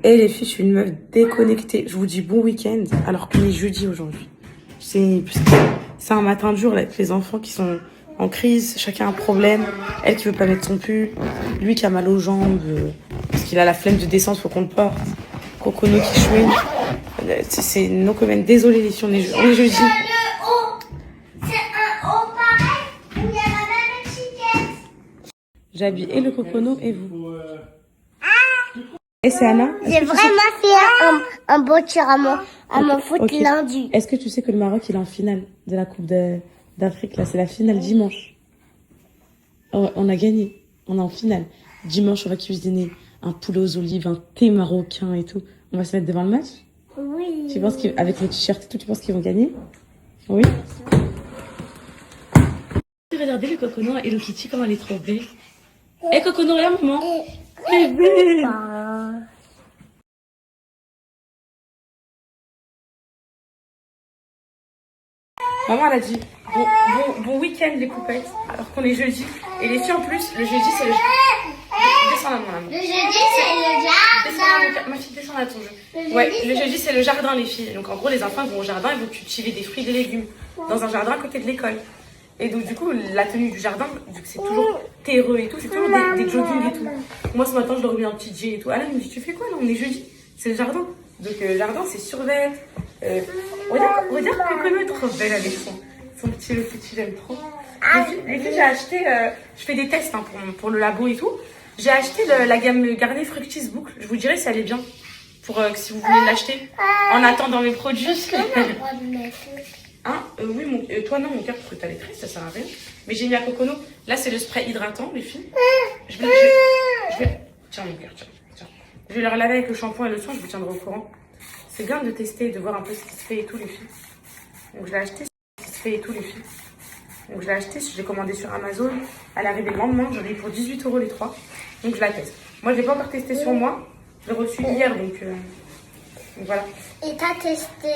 Et les filles, je suis une meuf déconnectée. Je vous dis bon week-end, alors qu'on est jeudi aujourd'hui. C'est un matin dur, là, avec les enfants qui sont en crise. Chacun a un problème. Elle qui veut pas mettre son pull. Lui qui a mal aux jambes. Parce qu'il a la flemme de descendre, faut qu'on le porte. Cocono qui chouine. C'est no comment. Désolée, les filles, on est jeudi. J'habille et le Cocono et vous. Et c'est Anna. J'ai vraiment fait un beau tir à mon foot lundi. Est-ce que tu sais que le Maroc il est en finale de la Coupe d'Afrique là? C'est la finale dimanche. Oh, on a gagné. On est en finale. Dimanche, on va cuisiner un poulet aux olives, un thé marocain et tout. On va se mettre devant le match? Oui. Tu penses qu'avec le t-shirt et tout, tu penses qu'ils vont gagner? Oui. Regardez le Cocono et le Kitty, comment elle est trop belle. Eh Cocono, regarde maman. Bébé. Maman elle a dit bon week-end les poupettes, alors qu'on est jeudi. Et les filles en plus, le jeudi c'est le... Descends là mon amour. Le jeudi c'est le jardin. Ma fille, descends là ton jeu. Ouais, le jeudi c'est le jardin les filles. Donc en gros les enfants vont au jardin, ils vont cultiver des fruits et des légumes dans un jardin à côté de l'école. Et donc du coup la tenue du jardin, vu que c'est toujours terreux et tout, c'est toujours des joggings et tout. Moi ce matin je leur ai mis un petit jean et tout. Alain me dit tu fais quoi là, on est jeudi, c'est le jardin. Donc le jardin c'est survêt. Regarde Cocono est trop belle avec son petit le petit, j'aime trop. Les filles, j'ai acheté, je fais des tests hein, pour le labo et tout. J'ai acheté la gamme Garnier Fructis Boucle. Je vous dirai si elle est bien, pour si vous voulez l'acheter. En attendant mes produits. Hein, oui, toi non mon cœur, parce que t'as les tresses, ça sert à rien. Mais j'ai mis à Cocono. Là c'est le spray hydratant les filles. Je vais... Tiens mon cœur, tiens. Je vais le relaver avec le shampoing et le soin, je vous tiendrai au courant. C'est bien de tester, de voir un peu ce qui se fait et tout les filles. Donc je l'ai acheté, ce qui se fait et tout les filles. Donc je l'ai acheté, je l'ai commandé sur Amazon. Elle est arrivée le lendemain, j'en ai eu pour 18 € les 3. Donc je la teste. Moi je l'ai pas encore testé sur moi. Je l'ai reçu hier donc voilà. Et t'as testé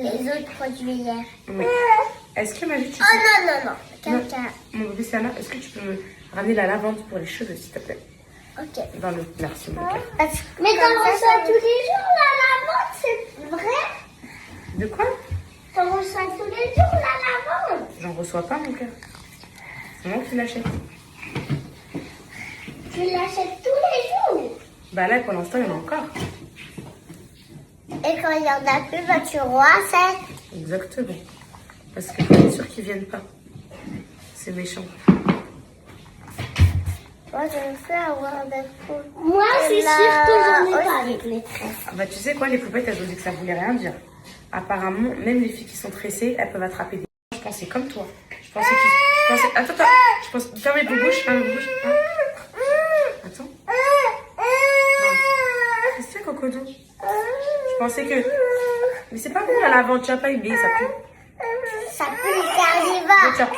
les autres produits hier? Oui. Est-ce que ma vie tu Oh non. Quelqu'un. Mon bébé Sana, est-ce que tu peux me ramener la lavande pour les cheveux s'il te plaît? Ok. Dans le... Merci mon cœur. Mais t'en reçois tous les jours la lavande, c'est vrai? De quoi? T'en reçois tous les jours la lavande? J'en reçois pas mon cœur. C'est moi qui l'achète. Tu l'achètes tous les jours? Bah là pour l'instant il y en a encore. Et quand il y en a plus, bah tu c'est. Exactement. Parce que faut être sûr qu'ils viennent pas. C'est méchant. Moi, je me fais avoir des poules. Moi, c'est sûr que j'en ai pas avec les tresses. Bah tu sais quoi, les poupettes, elles ont dit que ça voulait rien dire. Apparemment, même les filles qui sont tressées, elles peuvent attraper des... Je pensais comme toi. Je pensais... Attends. Je pense... Fermez vos bouches, Hein. Attends. Non. Qu'est-ce que c'est, Cocodo? Je pensais que... Mais c'est pas bon à l'avant, tu vas pas aimer, ça pue. Ça pue, car j'y vais. Tiens.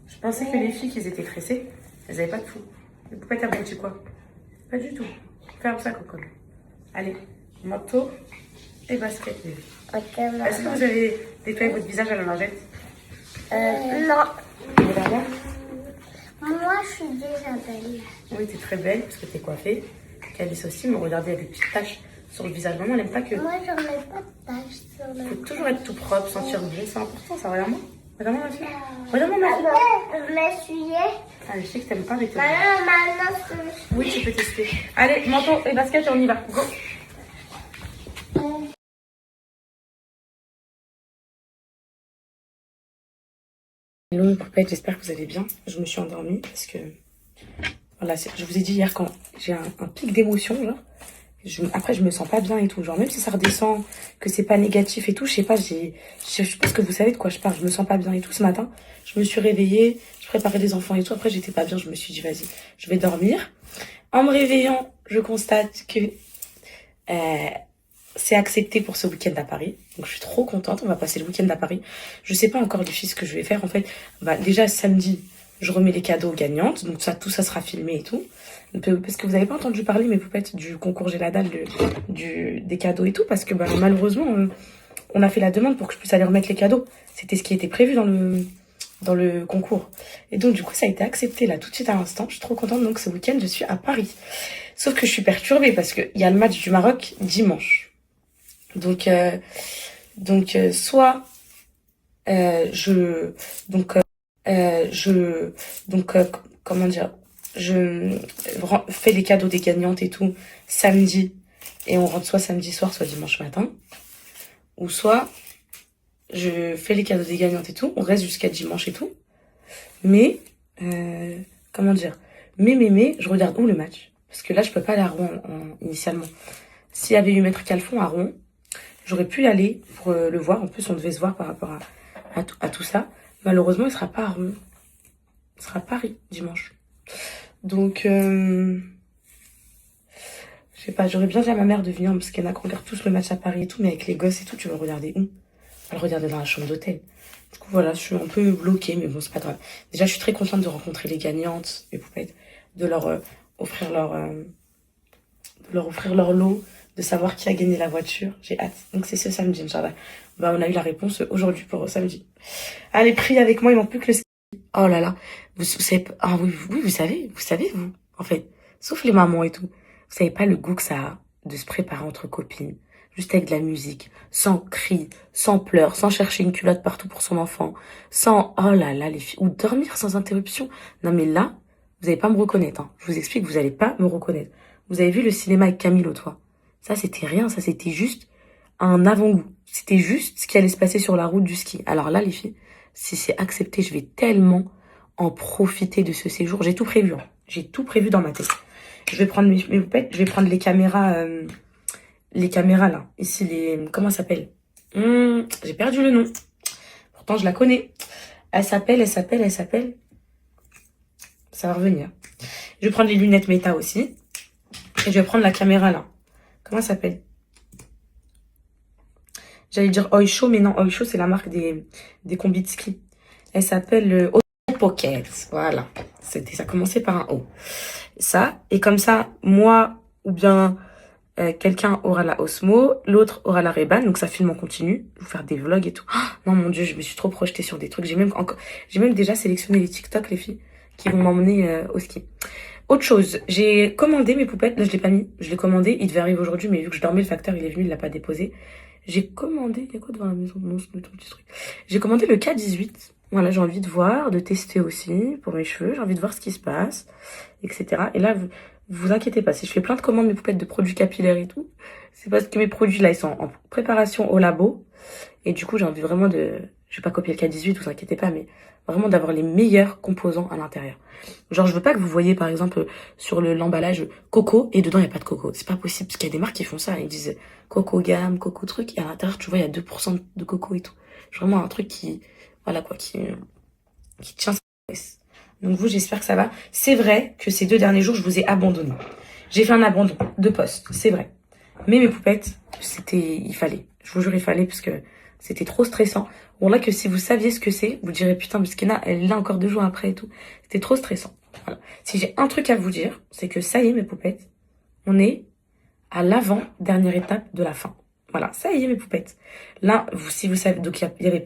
Je pensais que les filles qui étaient tressées, elles avaient pas de fou. Les poupettes, elles vont quoi? Pas du tout. Ferme ça, Coco. Allez, manteau et basket. Ok, Est-ce que vous avez nettoyé votre visage à la lingette? non. Regarde. Moi, je suis déjà belle. Oui, t'es très belle parce que t'es coiffée. Calice aussi, mais regardez, il y a des petites taches sur le visage. Maman, elle aime pas que... Moi, j'en ai pas de taches sur le... Faut toujours être tout propre, sentir bon. C'est important, ça. Regarde-moi. Regarde-moi, ma fille. Regarde-moi, ma fille. Je m'essuyais. Ah, je sais que t'aimes pas, mais t'es... Maintenant, Oui, tu peux tester. Allez, manteau et basket, on y va. Go. Hello, poupette, j'espère que vous allez bien. Je me suis endormie parce que... Voilà, je vous ai dit hier quand j'ai un pic d'émotion, genre. Après, je me sens pas bien et tout. Genre, même si ça redescend, que c'est pas négatif et tout, je sais pas, je pense que vous savez de quoi je parle. Je me sens pas bien et tout. Ce matin, je me suis réveillée, je préparais les enfants et tout. Après, j'étais pas bien. Je me suis dit, vas-y, je vais dormir. En me réveillant, je constate que c'est accepté pour ce week-end à Paris. Donc, je suis trop contente. On va passer le week-end à Paris. Je sais pas encore du filles ce que je vais faire. En fait, bah, déjà, samedi, je remets les cadeaux aux gagnantes. Donc, tout ça sera filmé et tout. Parce que vous avez pas entendu parler, mes poupettes, du concours J'ai la dalle, des cadeaux et tout. Parce que bah, malheureusement, on a fait la demande pour que je puisse aller remettre les cadeaux. C'était ce qui était prévu dans dans le concours. Et donc, du coup, ça a été accepté là tout de suite à l'instant. Je suis trop contente. Donc, ce week-end, je suis à Paris. Sauf que je suis perturbée parce qu'il y a le match du Maroc dimanche. Donc, soit comment dire, je fais les cadeaux des gagnantes et tout samedi et on rentre soit samedi soir, soit dimanche matin. Ou soit je fais les cadeaux des gagnantes et tout, on reste jusqu'à dimanche et tout. Mais, comment dire, mais, je regarde où le match? Parce que là, je peux pas aller à Rouen initialement. S'il y avait eu Maître Calfon à Rouen, j'aurais pu y aller pour le voir. En plus, on devait se voir par rapport à tout ça. Malheureusement, il sera pas à Rouen. Il sera à Paris dimanche. Donc, je sais pas, j'aurais bien dit à ma mère de venir parce qu'elle a qu'on regarde tous le match à Paris et tout, mais avec les gosses et tout, tu vas le regarder où? On va le regarder dans la chambre d'hôtel. Du coup, voilà, je suis un peu bloquée, mais bon, c'est pas grave. Déjà, je suis très contente de rencontrer les gagnantes, les poupettes, de leur offrir leur lot, de savoir qui a gagné la voiture. J'ai hâte. Donc, c'est ce samedi, Inch'Allah. Bah, on a eu la réponse aujourd'hui pour samedi. Allez, priez avec moi, il manque plus que le ski. Oh là là. Vous savez, ah oui, vous savez, vous, en fait. Sauf les mamans et tout. Vous savez pas le goût que ça a de se préparer entre copines. Juste avec de la musique, sans cris, sans pleurs, sans chercher une culotte partout pour son enfant, sans, oh là là, les filles, ou dormir sans interruption. Non mais là, vous allez pas me reconnaître, hein. Je vous explique, vous allez pas me reconnaître. Vous avez vu le cinéma avec Camille l'autre fois? Ça, c'était rien, ça, c'était juste un avant-goût. C'était juste ce qui allait se passer sur la route du ski. Alors là, les filles, si c'est accepté, je vais tellement en profiter de ce séjour. J'ai tout prévu, hein. J'ai tout prévu dans ma tête. Je vais prendre mes poupettes, je vais prendre les caméras là. Ici, comment ça s'appelle? J'ai perdu le nom. Pourtant, je la connais. Elle s'appelle. Ça va revenir. Je vais prendre les lunettes méta aussi. Et je vais prendre la caméra là. Comment ça s'appelle? J'allais dire Oisho, mais non, Oisho, c'est la marque des combis de ski. Elle s'appelle Pocket. Voilà. Ça commençait par un O. Ça. Et comme ça, moi, ou bien quelqu'un aura la Osmo, l'autre aura la Ray-Ban, donc ça filme en continu. Je vais vous faire des vlogs et tout. Oh, non, mon Dieu, je me suis trop projetée sur des trucs. J'ai même déjà sélectionné les TikTok, les filles, qui vont m'emmener au ski. Autre chose, j'ai commandé mes poupettes. Là, je l'ai pas mis. Je l'ai commandé. Il devait arriver aujourd'hui, mais vu que je dormais, le facteur, il est venu, il l'a pas déposé. J'ai commandé... Il y a quoi devant la maison? Non, c'est le petit truc. J'ai commandé le K18. Voilà, j'ai envie de voir, de tester aussi pour mes cheveux. J'ai envie de voir ce qui se passe, etc. Et là, vous inquiétez pas. Si je fais plein de commandes, mes poupettes de produits capillaires et tout, c'est parce que mes produits, là, ils sont en préparation au labo. Et du coup, j'ai envie vraiment de... Je vais pas copier le K18, vous inquiétez pas, mais vraiment d'avoir les meilleurs composants à l'intérieur. Genre, je veux pas que vous voyez, par exemple, sur l'emballage coco, et dedans, il n'y a pas de coco. C'est pas possible, parce qu'il y a des marques qui font ça. Ils disent coco gamme, coco truc, et à l'intérieur, tu vois, il y a 2% de coco et tout. Vraiment un truc qui, voilà quoi, qui tient sa promesse. Donc vous, j'espère que ça va. C'est vrai que ces 2 derniers jours, je vous ai abandonné. J'ai fait un abandon de poste, c'est vrai. Mais mes poupettes, il fallait. Je vous jure, il fallait, parce que c'était trop stressant. Bon, là, que si vous saviez ce que c'est, vous direz, putain, Biskina, elle est là encore 2 jours après et tout. C'était trop stressant. Voilà. Si j'ai un truc à vous dire, c'est que ça y est, mes poupettes, on est à l'avant-dernière étape de la fin. Voilà, ça y est, mes poupettes. Là, si vous savez, donc il y avait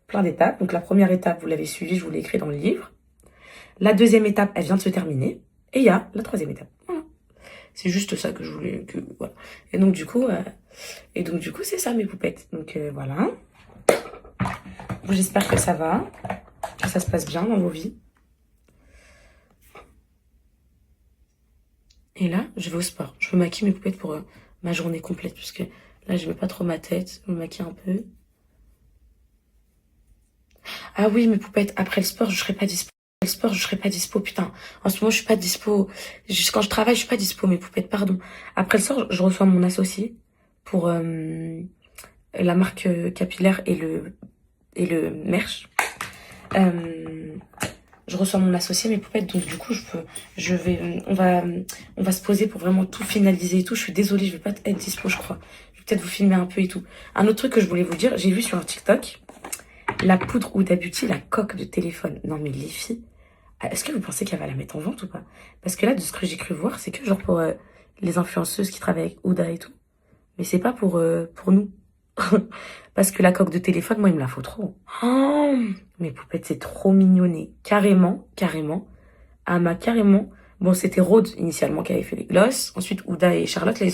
plein d'étapes. Donc la première étape, vous l'avez suivie, je vous l'ai écrit dans le livre. La deuxième étape, elle vient de se terminer. Et il y a la troisième étape. Voilà. C'est juste ça que je voulais... voilà. Et donc du coup, c'est ça, mes poupettes. Donc voilà. J'espère que ça va, que ça se passe bien dans vos vies. Et là, je vais au sport. Je me maquille mes poupettes pour ma journée complète, parce que là, je mets pas trop ma tête. Je me maquille un peu. Ah oui, mes poupettes, après le sport, je serai pas dispo. Putain. En ce moment, je suis pas dispo. Quand je travaille, je suis pas dispo, mes poupettes, pardon. Après le sport, je reçois mon associé pour la marque capillaire et le merch. Je reçois mon associé, mes poupettes, donc du coup, on va se poser pour vraiment tout finaliser et tout. Je suis désolée, je vais pas être dispo, je crois. Je vais peut-être vous filmer un peu et tout. Un autre truc que je voulais vous dire, j'ai vu sur un TikTok, la poudre Huda Beauty, la coque de téléphone. Non mais les filles, est-ce que vous pensez qu'elle va la mettre en vente ou pas? Parce que là, de ce que j'ai cru voir, c'est que genre pour les influenceuses qui travaillent avec Huda et tout. Mais c'est pas pour nous. Parce que la coque de téléphone, moi, il me la faut trop. Oh, mes poupettes, c'est trop mignonné. Carrément. Ah, carrément. Bon, c'était Rhodes, initialement, qui avait fait les glosses. Ensuite, Ouda et Charlotte, là,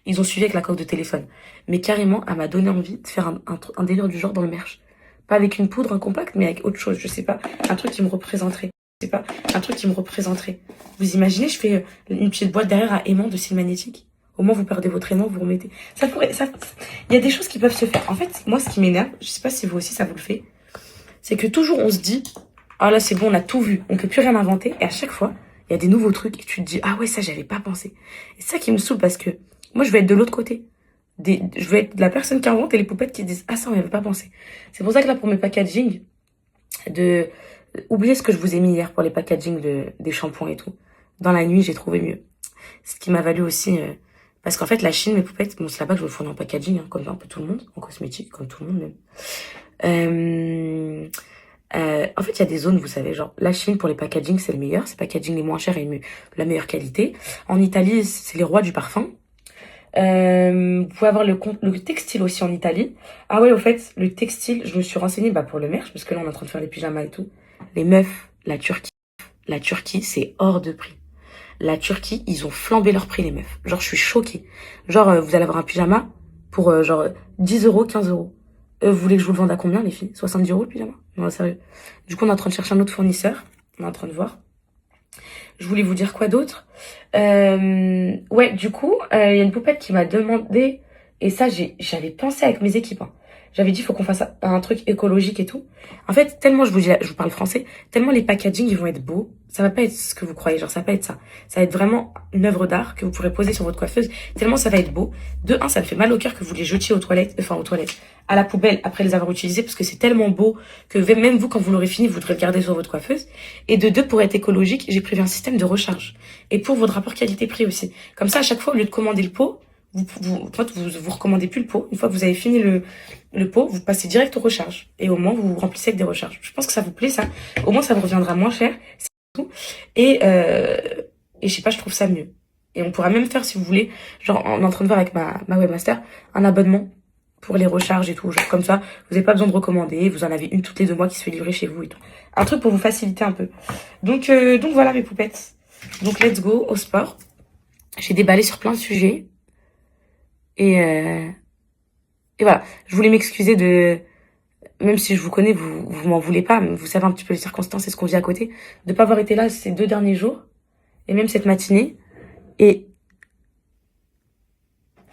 ils ont suivi avec la coque de téléphone. Mais carrément, elle m'a donné envie de faire un délire du genre dans le merch. Pas avec une poudre, un compact, mais avec autre chose, je sais pas. Un truc qui me représenterait. Je sais pas. Un truc qui me représenterait. Vous imaginez, je fais une petite boîte derrière à aimant de cils magnétique. Au moins, vous perdez votre aimant, vous remettez. Il y a des choses qui peuvent se faire. En fait, moi, ce qui m'énerve, je sais pas si vous aussi, ça vous le fait, c'est que toujours, on se dit, ah là, c'est bon, on a tout vu. On peut plus rien inventer. Et à chaque fois, il y a des nouveaux trucs et tu te dis, ah ouais, ça, j'avais pas pensé. Et c'est ça qui me saoule parce que moi, je vais être de l'autre côté. Je vais être la personne qui invente et les poupettes qui disent, ah ça, on n'y avait pas pensé. C'est pour ça que là, pour mes packaging, oubliez ce que je vous ai mis hier pour les packaging des shampoings et tout. Dans la nuit, j'ai trouvé mieux. Ce qui m'a valu aussi, parce qu'en fait, la Chine, mes poupettes, bon, c'est là-bas que je me fournis en packaging, hein, comme un peu tout le monde, en cosmétique, comme tout le monde même. En fait, il y a des zones, vous savez, genre, la Chine, pour les packaging, c'est le meilleur, c'est les packaging les moins chers et la meilleure qualité. En Italie, c'est les rois du parfum. Vous pouvez avoir le textile aussi en Italie. Ah ouais, au fait, le textile, je me suis renseignée pour le merch, parce que là, on est en train de faire les pyjamas et tout. Les meufs, la Turquie, c'est hors de prix. La Turquie, ils ont flambé leur prix, les meufs. Genre, je suis choquée. Genre, vous allez avoir un pyjama pour, genre, 10 euros, 15 euros. Vous voulez que je vous le vende à combien, les filles? 70 euros le pyjama? Non, sérieux. Du coup, on est en train de chercher un autre fournisseur. On est en train de voir. Je voulais vous dire quoi d'autre? Ouais, du coup, il y a une poupette qui m'a demandé, et ça, j'avais pensé avec mes équipes, hein. J'avais dit, faut qu'on fasse un truc écologique et tout. En fait, tellement je vous parle français, tellement les packaging, ils vont être beaux. Ça va pas être ce que vous croyez, genre, ça va pas être ça. Ça va être vraiment une œuvre d'art que vous pourrez poser sur votre coiffeuse. Tellement ça va être beau. De un, ça me fait mal au cœur que vous les jetiez aux toilettes, à la poubelle après les avoir utilisés parce que c'est tellement beau que même vous, quand vous l'aurez fini, vous devrez le garder sur votre coiffeuse. Et de deux, pour être écologique, j'ai prévu un système de recharge. Et pour votre rapport qualité-prix aussi. Comme ça, à chaque fois, au lieu de commander le pot, vous recommandez plus le pot. Une fois que vous avez fini le pot, vous passez direct aux recharges. Et au moins, vous vous remplissez avec des recharges. Je pense que ça vous plaît, ça. Au moins, ça vous reviendra moins cher. C'est tout. Et je sais pas, je trouve ça mieux. Et on pourra même faire, si vous voulez, genre, on est en train de voir avec ma webmaster, un abonnement pour les recharges et tout. Genre, comme ça, vous n'avez pas besoin de recommander. Vous en avez une toutes les 2 mois qui se fait livrer chez vous et tout. Un truc pour vous faciliter un peu. Donc voilà, mes poupettes. Donc, let's go au sport. J'ai déballé sur plein de sujets. Et voilà, je voulais m'excuser même si je vous connais, vous m'en voulez pas, mais vous savez un petit peu les circonstances et ce qu'on vit à côté, de pas avoir été là ces 2 derniers jours, et même cette matinée, et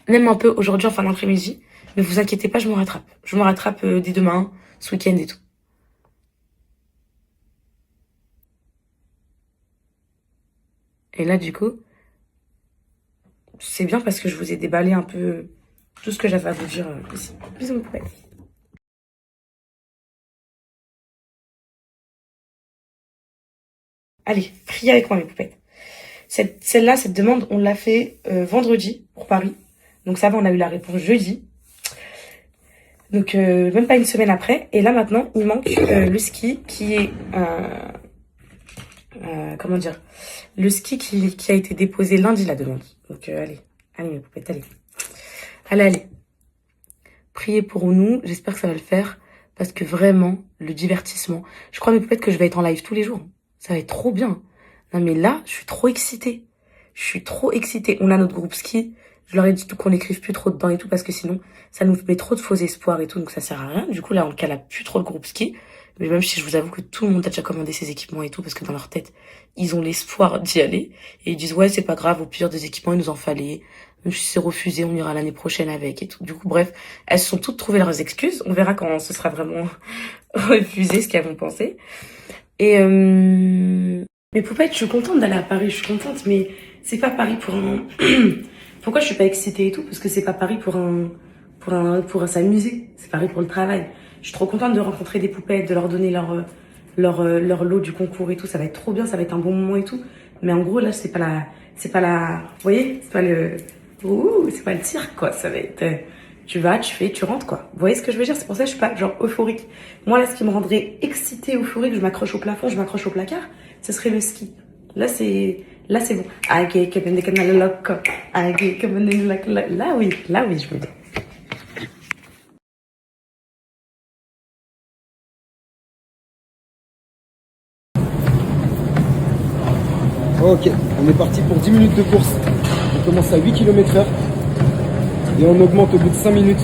même un peu aujourd'hui en fin d'après-midi, mais vous inquiétez pas, je me rattrape. Je me rattrape dès demain, ce week-end et tout. Et là, du coup, c'est bien parce que je vous ai déballé un peu tout ce que j'avais à vous dire ici. Bisous, mes poupettes. Allez, priez avec moi, mes poupettes. Celle-là, cette demande, on l'a fait vendredi pour Paris. Donc ça va, on a eu la réponse jeudi. Donc même pas une semaine après. Et là, maintenant, il manque le ski qui est... comment dire? Le ski qui a été déposé lundi, la demande. Donc allez, mes poupettes, allez. Allez. Priez pour nous, j'espère que ça va le faire. Parce que vraiment, le divertissement... Je crois, mes poupettes, que je vais être en live tous les jours. Ça va être trop bien. Non mais là, je suis trop excitée. On a notre groupe ski. Je leur ai dit qu'on n'écrive plus trop dedans et tout parce que sinon, ça nous met trop de faux espoirs et tout. Donc ça sert à rien. Du coup, là, on cale plus trop le groupe ski. Mais même si je vous avoue que tout le monde a déjà commandé ses équipements et tout parce que dans leur tête, ils ont l'espoir d'y aller. Et ils disent, ouais, c'est pas grave, au pire des équipements, il nous en fallait. Même si c'est refusé, on ira l'année prochaine avec et tout. Du coup, bref, elles se sont toutes trouvées leurs excuses. On verra quand ce sera vraiment refusé ce qu'elles vont penser. Et mes poupettes, je suis contente d'aller à Paris, je suis contente, mais c'est pas Paris pour un... Pourquoi je suis pas excitée et tout? Parce que c'est pas Paris pour s'amuser, c'est Paris pour le travail. Je suis trop contente de rencontrer des poupettes, de leur donner leur lot du concours et tout, ça va être trop bien, ça va être un bon moment et tout. Mais en gros, là, c'est pas la, vous voyez, c'est pas le cirque, quoi, ça va être... Tu vas, tu fais, tu rentres, quoi. Vous voyez ce que je veux dire? C'est pour ça que je suis pas, genre, euphorique. Moi, là, ce qui me rendrait excitée, euphorique, je m'accroche au plafond, je m'accroche au placard, ce serait le ski. Là, c'est bon. Là, oui, je veux dire. Ok, on est parti pour 10 minutes de course. On commence à 8 km/h et on augmente au bout de 5 minutes.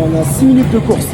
On a 6 minutes de course.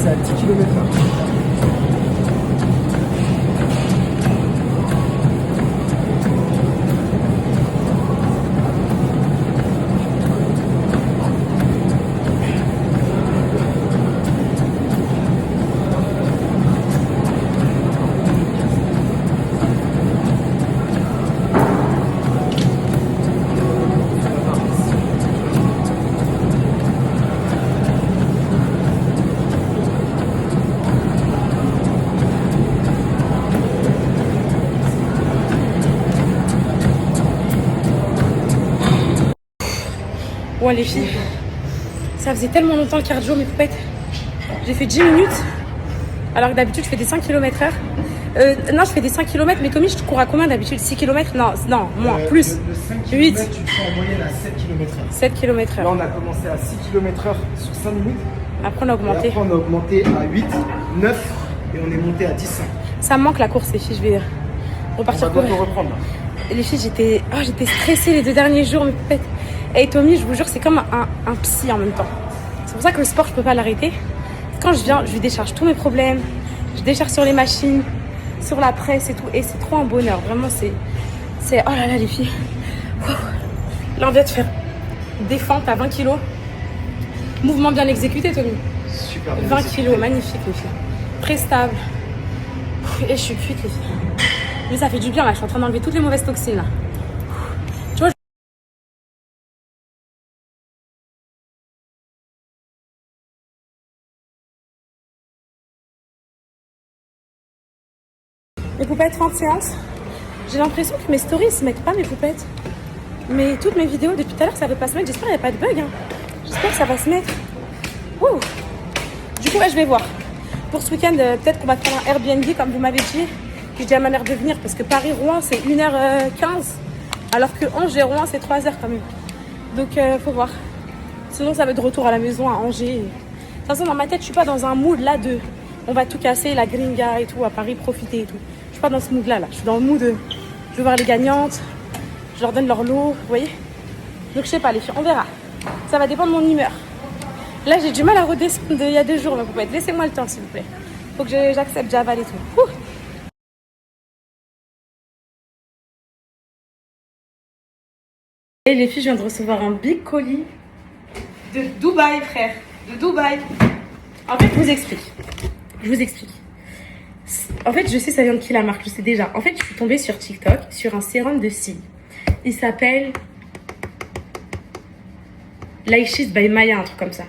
À 10 km/h. Ouais les filles, ça faisait tellement longtemps le cardio mes poupettes. J'ai fait 10 minutes, alors que d'habitude je fais des 5 km/h. Non, je fais des 5 km, mais Tommy, je cours à combien d'habitude? 6 km? Non, moins, plus. Le 5 km, 8. tu le fais en moyenne à 7 km/h. 7 km/h. Là, on a commencé à 6 km/h sur 5 minutes. Après, on a augmenté. Et après, on a augmenté à 8, 9 et on est monté à 10. Ça me manque la course, les filles, je vais repartir On va bientôt courir. reprendre. Les filles, j'étais stressée les 2 derniers jours, mes poupettes. Et Tommy, je vous jure, c'est comme un psy en même temps. C'est pour ça que le sport, je peux pas l'arrêter. Quand je viens, je lui décharge tous mes problèmes. Je décharge sur les machines, sur la presse et tout. Et c'est trop un bonheur. Vraiment, c'est... Oh là là, les filles. Là, on vient de faire des fentes à 20 kilos. Mouvement bien exécuté, Tommy. Super bien. 20 kilos, magnifique, les filles. Très stable. Et je suis cuite, les filles. Mais ça fait du bien, là. Je suis en train d'enlever toutes les mauvaises toxines, là. Tu vois, mes poupettes, fin de séance. J'ai l'impression que mes stories ne se mettent pas, mes poupettes. Mais toutes mes vidéos depuis tout à l'heure, ça ne veut pas se mettre. J'espère qu'il n'y a pas de bug. Hein. J'espère que ça va se mettre. Ouh. Du coup, ouais, je vais voir. Pour ce week-end, peut-être qu'on va faire un Airbnb, comme vous m'avez dit. Puis je dis à ma mère de venir, parce que Paris-Rouen, c'est 1h15. Alors que Angers-Rouen, c'est 3h quand même. Donc, faut voir. Sinon, ça va être de retour à la maison, à Angers. De toute façon, dans ma tête, je suis pas dans un mood là de... On va tout casser, la gringa et tout, à Paris, profiter et tout. Je suis pas dans ce mood là. Je suis dans le mood de... Je veux voir les gagnantes. Je leur donne leur lot, vous voyez. Donc, je sais pas, les filles, on verra. Ça va dépendre de mon humeur. Là, j'ai du mal à redescendre il y a 2 jours, ma poupette. Laissez-moi le temps, s'il vous plaît. Faut que j'accepte Javal et tout. Ouh. Et les filles, je viens de recevoir un big colis de Dubaï, frère. De Dubaï. En fait, je vous explique. En fait, je sais ça vient de qui la marque, je sais déjà. En fait, je suis tombée sur TikTok sur un sérum de cils. Il s'appelle Laishis by Maya, un truc comme ça.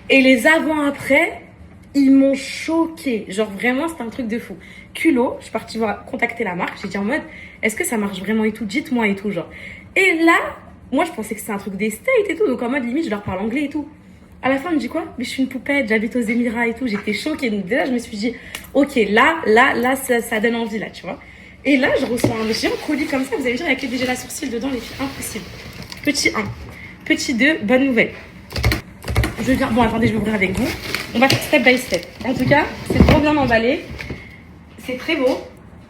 Et les avant-après, Ils m'ont choqué. Genre vraiment, c'était un truc de fou. Culot, je suis partie voir, contacter la marque. J'ai dit en mode, est-ce que ça marche vraiment et tout? Dites-moi et tout, genre. Et là, moi, je pensais que c'était un truc des States et tout. Donc en mode, limite, je leur parle anglais et tout. À la fin, elle me dit quoi? Mais je suis une poupette, j'habite aux Émirats et tout. J'étais choquée. Donc déjà, je me suis dit, ok, là, ça donne envie, là, tu vois. Et là, je reçois un géant colis comme ça. Vous allez dire, il y a que des gels à sourcils dedans, les filles. Impossible. Petit 1. Petit 2, bonne nouvelle. Je viens. Bon, attendez, je vais ouvrir avec vous. On va faire step by step. En tout cas, c'est trop bien emballé. C'est très beau.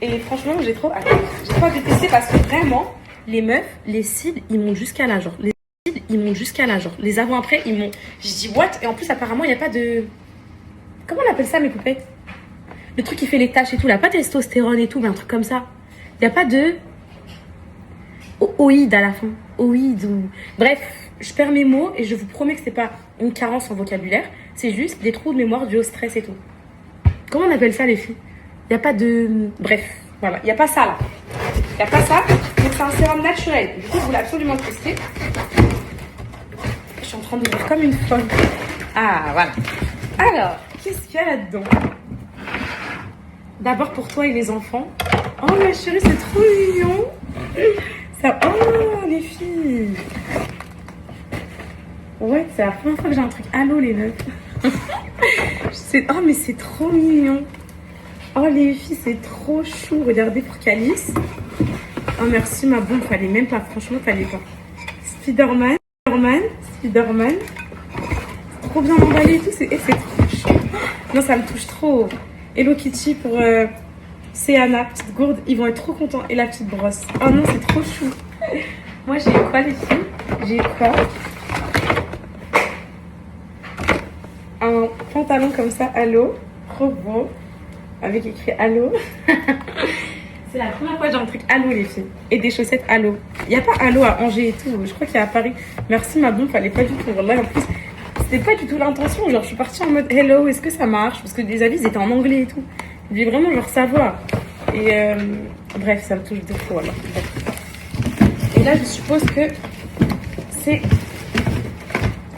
Et franchement, j'ai trop hâte de tester parce que vraiment, les meufs, les cils, ils montent jusqu'à là, genre. Les cils, ils montent jusqu'à là, genre. Les avant-après, ils montent. Je dis, what? Et en plus, apparemment, il n'y a pas de. Comment on appelle ça, mes poupettes? Le truc qui fait les taches et tout, là. Pas de testostérone et tout, mais un truc comme ça. Il n'y a pas de. Oïd à la fin. Oïd ou. Bref, je perds mes mots et je vous promets que c'est pas une carence en vocabulaire. C'est juste des trous de mémoire dus au stress et tout. Comment on appelle ça, les filles? Il n'y a pas de. Bref, voilà. Il n'y a pas ça, là. Il n'y a pas ça. Donc, c'est un sérum naturel. Du coup, je voulais absolument le tester. Je suis en train d'ouvrir comme une folle. Ah, voilà. Alors, qu'est-ce qu'il y a là-dedans? D'abord pour toi et les enfants. Oh, ma chérie, c'est trop mignon. Ça... Oh, les filles. Ouais, c'est la première fois que j'ai un truc halo, les meufs. Oh, mais c'est trop mignon. Oh, les filles, c'est trop chou. Regardez pour Calice. Oh, merci, ma bombe. Fallait même pas. Franchement, fallait pas. Spider-Man. C'est trop bien emballé et tout. C'est trop chou. Non, ça me touche trop. Hello Kitty pour Céana, petite gourde. Ils vont être trop contents. Et la petite brosse. Oh non, c'est trop chou. Moi, j'ai quoi, les filles? J'ai quoi? Un pantalon comme ça, Allo, trop beau, avec écrit Allo. C'est la première fois que j'ai un truc Allo, les filles. Et des chaussettes Allo. Il n'y a pas Allo à Angers et tout. Je crois qu'il y a à Paris. Merci, ma bombe, fallait pas du tout. Là, en plus, c'était pas du tout l'intention. Genre, je suis partie en mode hello, est-ce que ça marche? Parce que les avis, ils étaient en anglais et tout. Je voulais vraiment leur savoir. Et bref, ça me touche de fou alors. Et là, je suppose que c'est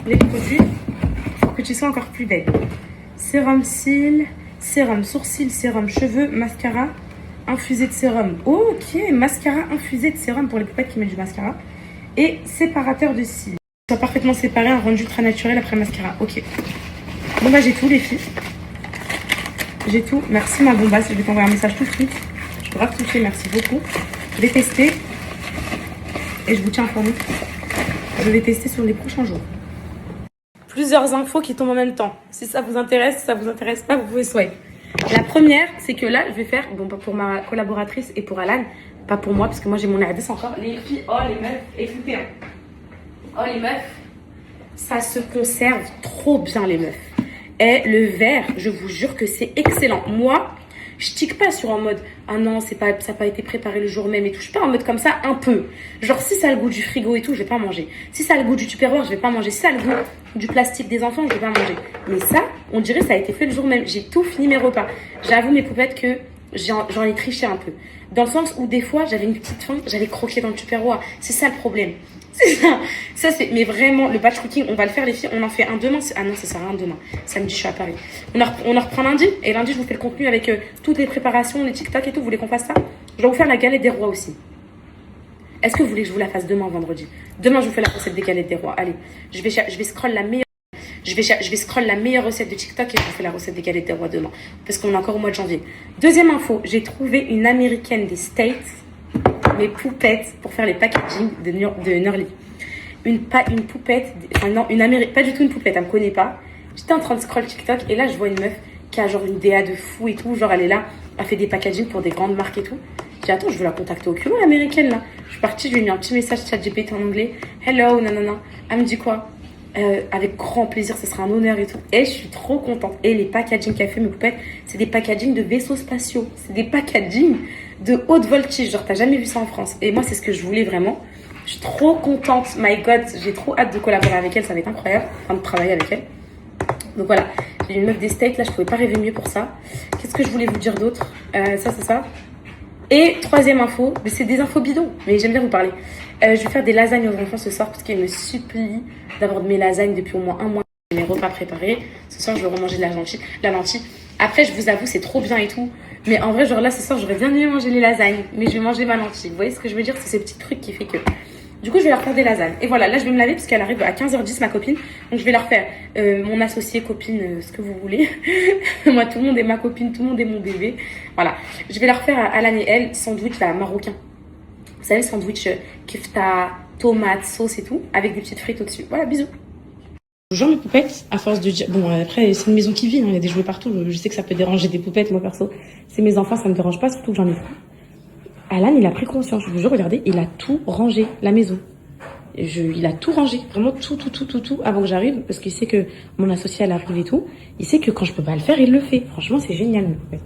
les produits que tu sois encore plus belle. Sérum cils, sérum sourcils, sérum cheveux, mascara, infusé de sérum. Oh, ok, mascara infusé de sérum pour les poupettes qui mettent du mascara. Et séparateur de cils. Soit parfaitement séparé, un rendu ultra naturel après mascara. Ok. Bon bah j'ai tout, les filles. J'ai tout. Merci ma bombasse. Je vais t'envoyer un message tout de suite. Je suis grave touchée, merci beaucoup. Je vais tester. Et je vous tiens informé. Je vais tester sur les prochains jours. Plusieurs infos qui tombent en même temps. Si ça vous intéresse, si ça vous intéresse pas, vous pouvez swipe. La première, c'est que là, je vais faire, bon, pour ma collaboratrice et pour Alan, pas pour moi, parce que moi j'ai mon ADS encore. Les filles, oh les meufs, écoutez, hein. Oh les meufs, ça se conserve trop bien les meufs. Et le verre, je vous jure que c'est excellent. Moi, je tique pas sur en mode ah non, ça n'a pas été préparé le jour même et tout. Je suis pas en mode comme ça un peu. Genre si ça a le goût du frigo et tout, je vais pas manger. Si ça a le goût du tupperware, je vais pas manger. Si ça a le goût du plastique des enfants, je vais pas manger. Mais ça, on dirait ça a été fait le jour même. J'ai tout fini mes repas. J'avoue mes poupettes que j'en ai triché un peu. Dans le sens où des fois j'avais une petite faim, j'allais croquer dans le tupperware. C'est ça le problème. C'est ça. Ça c'est, mais vraiment, le batch cooking, on va le faire les filles. On en fait un demain. Ah non, ça sert à rien demain. Samedi, je suis à Paris. On en reprend lundi. Et lundi, je vous fais le contenu avec toutes les préparations, les TikTok et tout. Vous voulez qu'on fasse ça? Je vais vous faire la galette des rois aussi. Est-ce que vous voulez que je vous la fasse demain, vendredi? Demain, je vous fais la recette des galettes des rois. Allez, je vais scroll la meilleure. Je vais scroll la meilleure recette de TikTok et je vous fais la recette des galettes des rois demain. Parce qu'on est encore au mois de janvier. Deuxième info, j'ai trouvé une américaine des States, mes poupettes, pour faire les packaging de Nurly. Une poupette, enfin non, pas du tout une poupette, elle me connaît pas. J'étais en train de scroll TikTok et là je vois une meuf qui a genre une DA de fou et tout. Genre elle est là, elle fait des packaging pour des grandes marques et tout. J'ai dit attends, je veux la contacter au culot l'américaine là. Je suis partie, je lui ai mis un petit message chat GPT en anglais. Hello, non. Elle me dit quoi? Avec grand plaisir, ce sera un honneur et tout. Et je suis trop contente. Et les packaging qu'elle fait, mes poupettes, c'est des packaging de vaisseaux spatiaux. C'est des packaging de haute voltige. Genre, t'as jamais vu ça en France. Et moi, c'est ce que je voulais vraiment. Je suis trop contente. My God, j'ai trop hâte de collaborer avec elle. Ça va être incroyable. Enfin, de travailler avec elle. Donc voilà, j'ai une meuf des States. Là, je pouvais pas rêver mieux pour ça. Qu'est-ce que je voulais vous dire d'autre? Ça, c'est ça. Et troisième info, mais c'est des infos bidons, mais j'aime bien vous parler. Je vais faire des lasagnes aux enfants ce soir parce qu'ils me supplient d'avoir de mes lasagnes depuis au moins un mois. mes repas préparés. Ce soir, je vais remanger de la lentille. Après, je vous avoue, c'est trop bien et tout. Mais en vrai, genre là, ce soir, j'aurais bien aimé manger les lasagnes. Mais je vais manger ma lentille. Vous voyez ce que je veux dire? C'est ces petits trucs qui fait que... Du coup, je vais leur faire des lasagnes. Et voilà, là, je vais me laver parce qu'elle arrive à 15h10, ma copine. Donc, je vais leur faire mon associé, copine, ce que vous voulez. Moi, tout le monde est ma copine, tout le monde est mon bébé. Voilà. Je vais leur faire à Alan et elle, sandwich là, marocain. Vous savez, sandwich kefta, tomate, sauce et tout, avec des petites frites au-dessus. Voilà, bisous. Genre mes poupettes, à force de dire... Bon, après, c'est une maison qui vit, hein, il y a des jouets partout. Je sais que ça peut déranger des poupettes, moi, perso. C'est mes enfants, ça me dérange pas, surtout que j'en ai pas. Alan, il a pris conscience. Je vous jure, regardez, il a tout rangé, la maison. Il a tout rangé, vraiment tout, avant que j'arrive, parce qu'il sait que mon associé, elle arrive et tout. Il sait que quand je peux pas le faire, il le fait. Franchement, c'est génial, mes poupettes.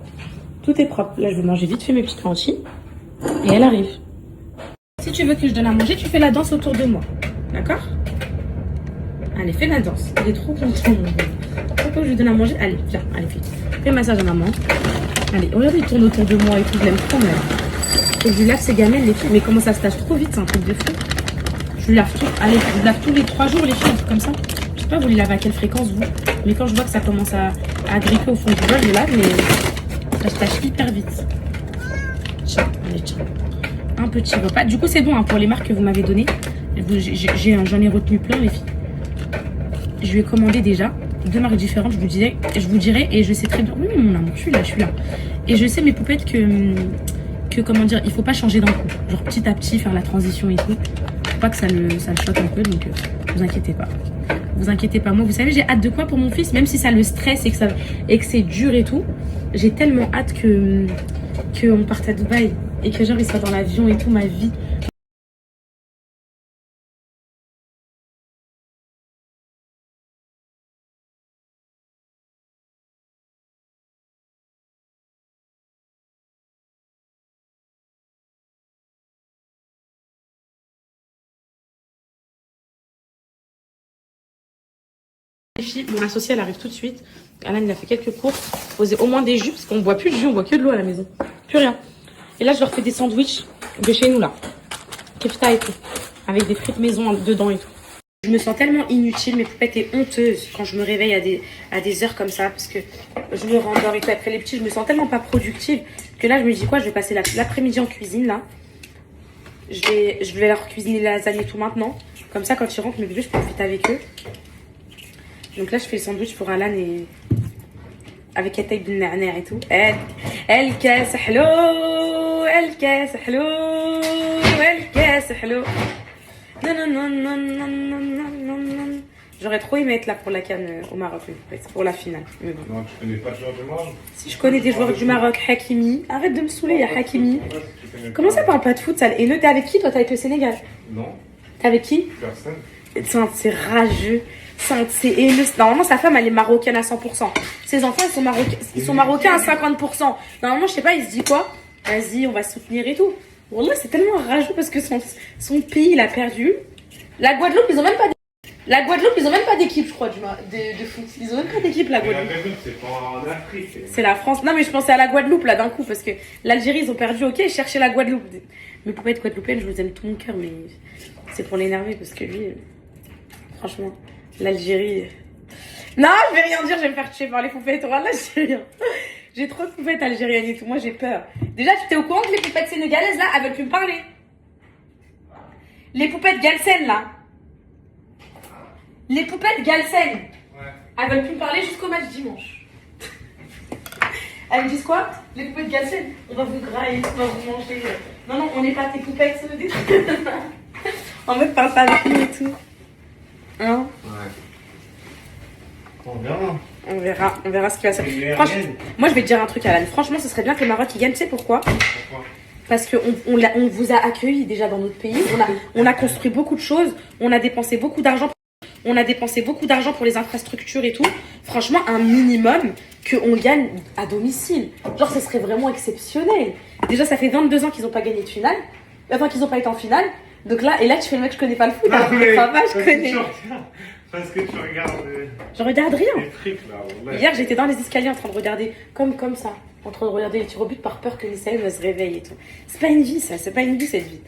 Tout est propre. Là, je vais manger vite fait mes petites lentilles. Et elle arrive. Si tu veux que je donne à manger, tu fais la danse autour de moi. D'accord? Allez, fais la danse. Il est trop content. Pourquoi que je lui donne à manger? Allez, viens, allez, fais massage à maman. Allez, regardez, il tourne autour de moi et tout. Je l'aime trop, mais... Faut que je lui lave ses gamelles, les filles. Mais comment ça se tâche trop vite, c'est un truc de fou. Je lui lave tout. Allez, je lui lave tous les 3 jours, les filles, un truc comme ça. Je sais pas, vous les lavez à quelle fréquence, vous. Mais quand je vois que ça commence à gripper au fond du bol, je lave, mais ça se tâche hyper vite. Tiens, allez, tiens. Un petit repas. Du coup, c'est bon hein, pour les marques que vous m'avez données. J'en ai retenu plein, les filles. Je lui ai commandé déjà 2 marques différentes, je vous dirai, et je sais très bien. Oui, mon amour, je suis là. Et je sais, mes poupettes, que comment dire, il faut pas changer d'un coup. Genre petit à petit, faire la transition et tout. Faut pas que ça le choque un peu, donc vous inquiétez pas. Vous inquiétez pas. Moi, vous savez, j'ai hâte de quoi pour mon fils, même si ça le stresse et que c'est dur et tout. J'ai tellement hâte qu'on parte à Dubaï et que genre il soit dans l'avion et tout, ma vie. Les filles, mon associé elle arrive tout de suite. Alan il a fait quelques courses, posé au moins des jus parce qu'on boit plus de jus, on boit que de l'eau à la maison, plus rien. Et là je leur fais des sandwichs de chez nous là, kefta et tout, avec des frites maison dedans et tout. Je me sens tellement inutile, mes poupettes et honteuse quand je me réveille à des heures comme ça parce que je me rendors et tout. Après les petits, je me sens tellement pas productive que là je me dis quoi, je vais passer l'après-midi en cuisine là. Je vais leur cuisiner la lasagne et tout maintenant. Comme ça quand ils rentrent mes bébés je profite avec eux. Donc là, je fais le sandwich pour Alan et avec Ataï bin Na'na et tout. El kass hello, el kass hello, el kass hello. Non. J'aurais trop aimé être là pour la CAN au Maroc, pour la finale. Mais bon. Non, tu connais pas de joueurs du Maroc? Si je connais des joueurs du Maroc, Hakimi. Arrête de me saouler, il y a Hakimi. Comment ça parle pas de foot, ça? Et t'es avec qui, toi? T'es avec le Sénégal? Non. T'es avec qui? Personne. C'est rageux. C'est haineux. Normalement, sa femme, elle est marocaine à 100%. Ses enfants, ils sont marocains à 50%. Normalement, je sais pas, il se dit quoi? Vas-y, on va se soutenir et tout. Wallah, c'est tellement rageux parce que son pays, il a perdu. La Guadeloupe, ils ont même pas d'équipe, je crois, de foot. Ils ont même pas d'équipe, la Guadeloupe. La Guadeloupe, c'est pas en Afrique. C'est la France. Non, mais je pensais à la Guadeloupe, là, d'un coup, parce que l'Algérie, ils ont perdu, ok, cherchez la Guadeloupe. Mes poupettes guadeloupéennes, je vous aime de tout mon cœur, mais c'est pour l'énerver parce que lui, franchement, l'Algérie. Non, je vais rien dire, je vais me faire tuer par les poupettes. Voilà, j'ai rien. J'ai trop de poupettes algériennes et tout, moi j'ai peur. Déjà, tu t'es au courant que les poupettes sénégalaises, là, elles veulent plus me parler. Les poupettes galsen, là. Les poupettes galsen. Ouais. Elles veulent plus me parler jusqu'au match dimanche. Elles me disent quoi? Les poupettes galsen, on va vous grailler, on va vous manger. Non, on n'est pas tes poupettes, ça veut dire. En mode, parle pas avec nous et tout. Hein? Ouais. On On verra ce qui va se passer. Franchement, moi je vais te dire un truc, Alan. Franchement, ce serait bien que le Maroc il gagne. Tu sais pourquoi? Parce qu'on on vous a accueillis déjà dans notre pays. On a construit beaucoup de choses. On a dépensé beaucoup d'argent. Pour les infrastructures et tout. Franchement, un minimum qu'on gagne à domicile. Genre, ce serait vraiment exceptionnel. Déjà, ça fait 22 ans qu'ils n'ont pas gagné de finale. Enfin, qu'ils n'ont pas été en finale. Donc là, et là, tu fais le mec, je connais pas le foot. Alors que je connais. Parce que tu regardes. Je regarde rien. Les trucs là. Hier, j'étais dans les escaliers en train de regarder, comme ça, en train de regarder les tirs au but par peur que les Sahel se réveillent et tout. C'est pas une vie, ça, c'est pas une vie cette vie.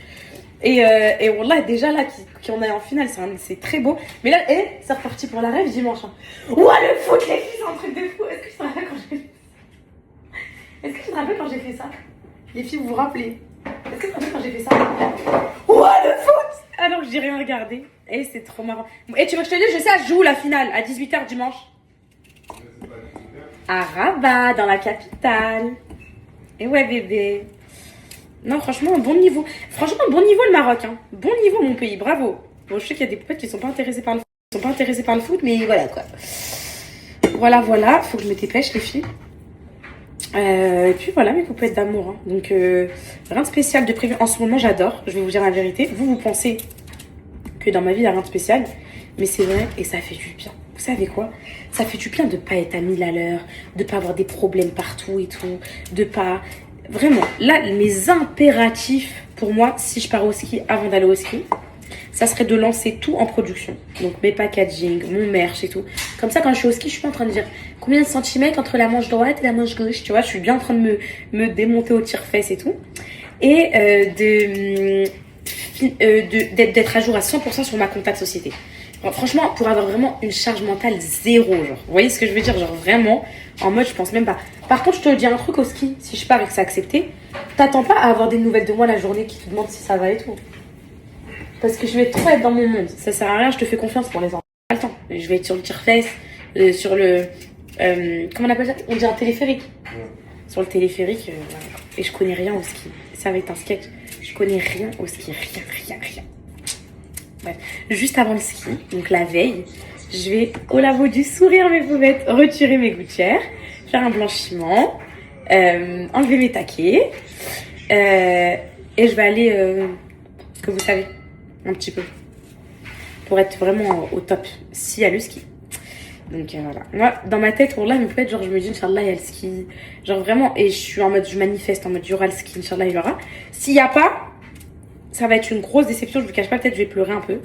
Et Wallah, déjà là, qu'on aille en finale. C'est très beau. Mais là, c'est reparti pour la rêve dimanche. Hein. Ouah, le foot, les filles, c'est un truc de fou. Est-ce que tu te rappelles quand j'ai fait ça? Est-ce que tu te rappelles quand j'ai fait ça? Les filles, vous vous rappelez? Est-ce que tu te rappelles quand j'ai fait ça? Ouah, le foot! Ah non, j'ai rien regardé. Et c'est trop marrant. Et tu veux que je te dise, je sais, elle joue la finale à 18h dimanche. À Rabat, dans la capitale. Et ouais, bébé. Non, franchement, bon niveau. Franchement, bon niveau le Maroc. Hein. Bon niveau, mon pays. Bravo. Bon, je sais qu'il y a des potes qui sont pas intéressés par le foot. Mais voilà, quoi. Voilà. Faut que je me dépêche, les filles. Et puis voilà, mes poupettes d'amour. Hein. Donc, rien de spécial de prévu. En ce moment, j'adore. Je vais vous dire la vérité. Vous pensez que dans ma vie, il n'y a rien de spécial. Mais c'est vrai et ça fait du bien. Vous savez quoi? Ça fait du bien de pas être à 1000 à l'heure, de pas avoir des problèmes partout et tout, de pas... Vraiment, là, mes impératifs pour moi, si je pars au ski avant d'aller au ski, ça serait de lancer tout en production. Donc mes packaging, mon merch et tout. Comme ça, quand je suis au ski, je suis pas en train de dire combien de centimètres entre la manche droite et la manche gauche. Tu vois, je suis bien en train de me démonter au tire-fesses et tout. Et d'être à jour à 100% sur ma compta de société. Alors, franchement, pour avoir vraiment une charge mentale zéro, genre. Vous voyez ce que je veux dire? Genre vraiment, en mode, je pense même pas. Par contre, je te dis un truc au ski, si je pars et que c'est accepté, t'attends pas à avoir des nouvelles de moi la journée qui te demandent si ça va et tout. Parce que je vais trop être dans mon monde. Ça sert à rien, je te fais confiance pour les enfants. Pas le temps. Je vais être sur le tire-fesses, sur le... comment on appelle ça? On dit un téléphérique. Ouais. Sur le téléphérique, voilà. Et je connais rien au ski. Ça va être un sketch. Je connais rien au ski. Rien. Bref. Juste avant le ski, donc la veille, je vais au labo du sourire, mes pouvettes, retirer mes gouttières, faire un blanchiment, enlever mes taquets, et je vais aller, ce que vous savez, un petit peu, pour être vraiment au top, s'il y a le ski. Donc voilà. Moi, dans ma tête, là, mes pouvettes, genre, je me dis, Inch'Allah, il y a le ski. Genre vraiment, et je suis en mode, je manifeste en mode, il y aura le ski, Inch'Allah, il y aura. S'il n'y a pas, ça va être une grosse déception, je vous cache pas, peut-être je vais pleurer un peu.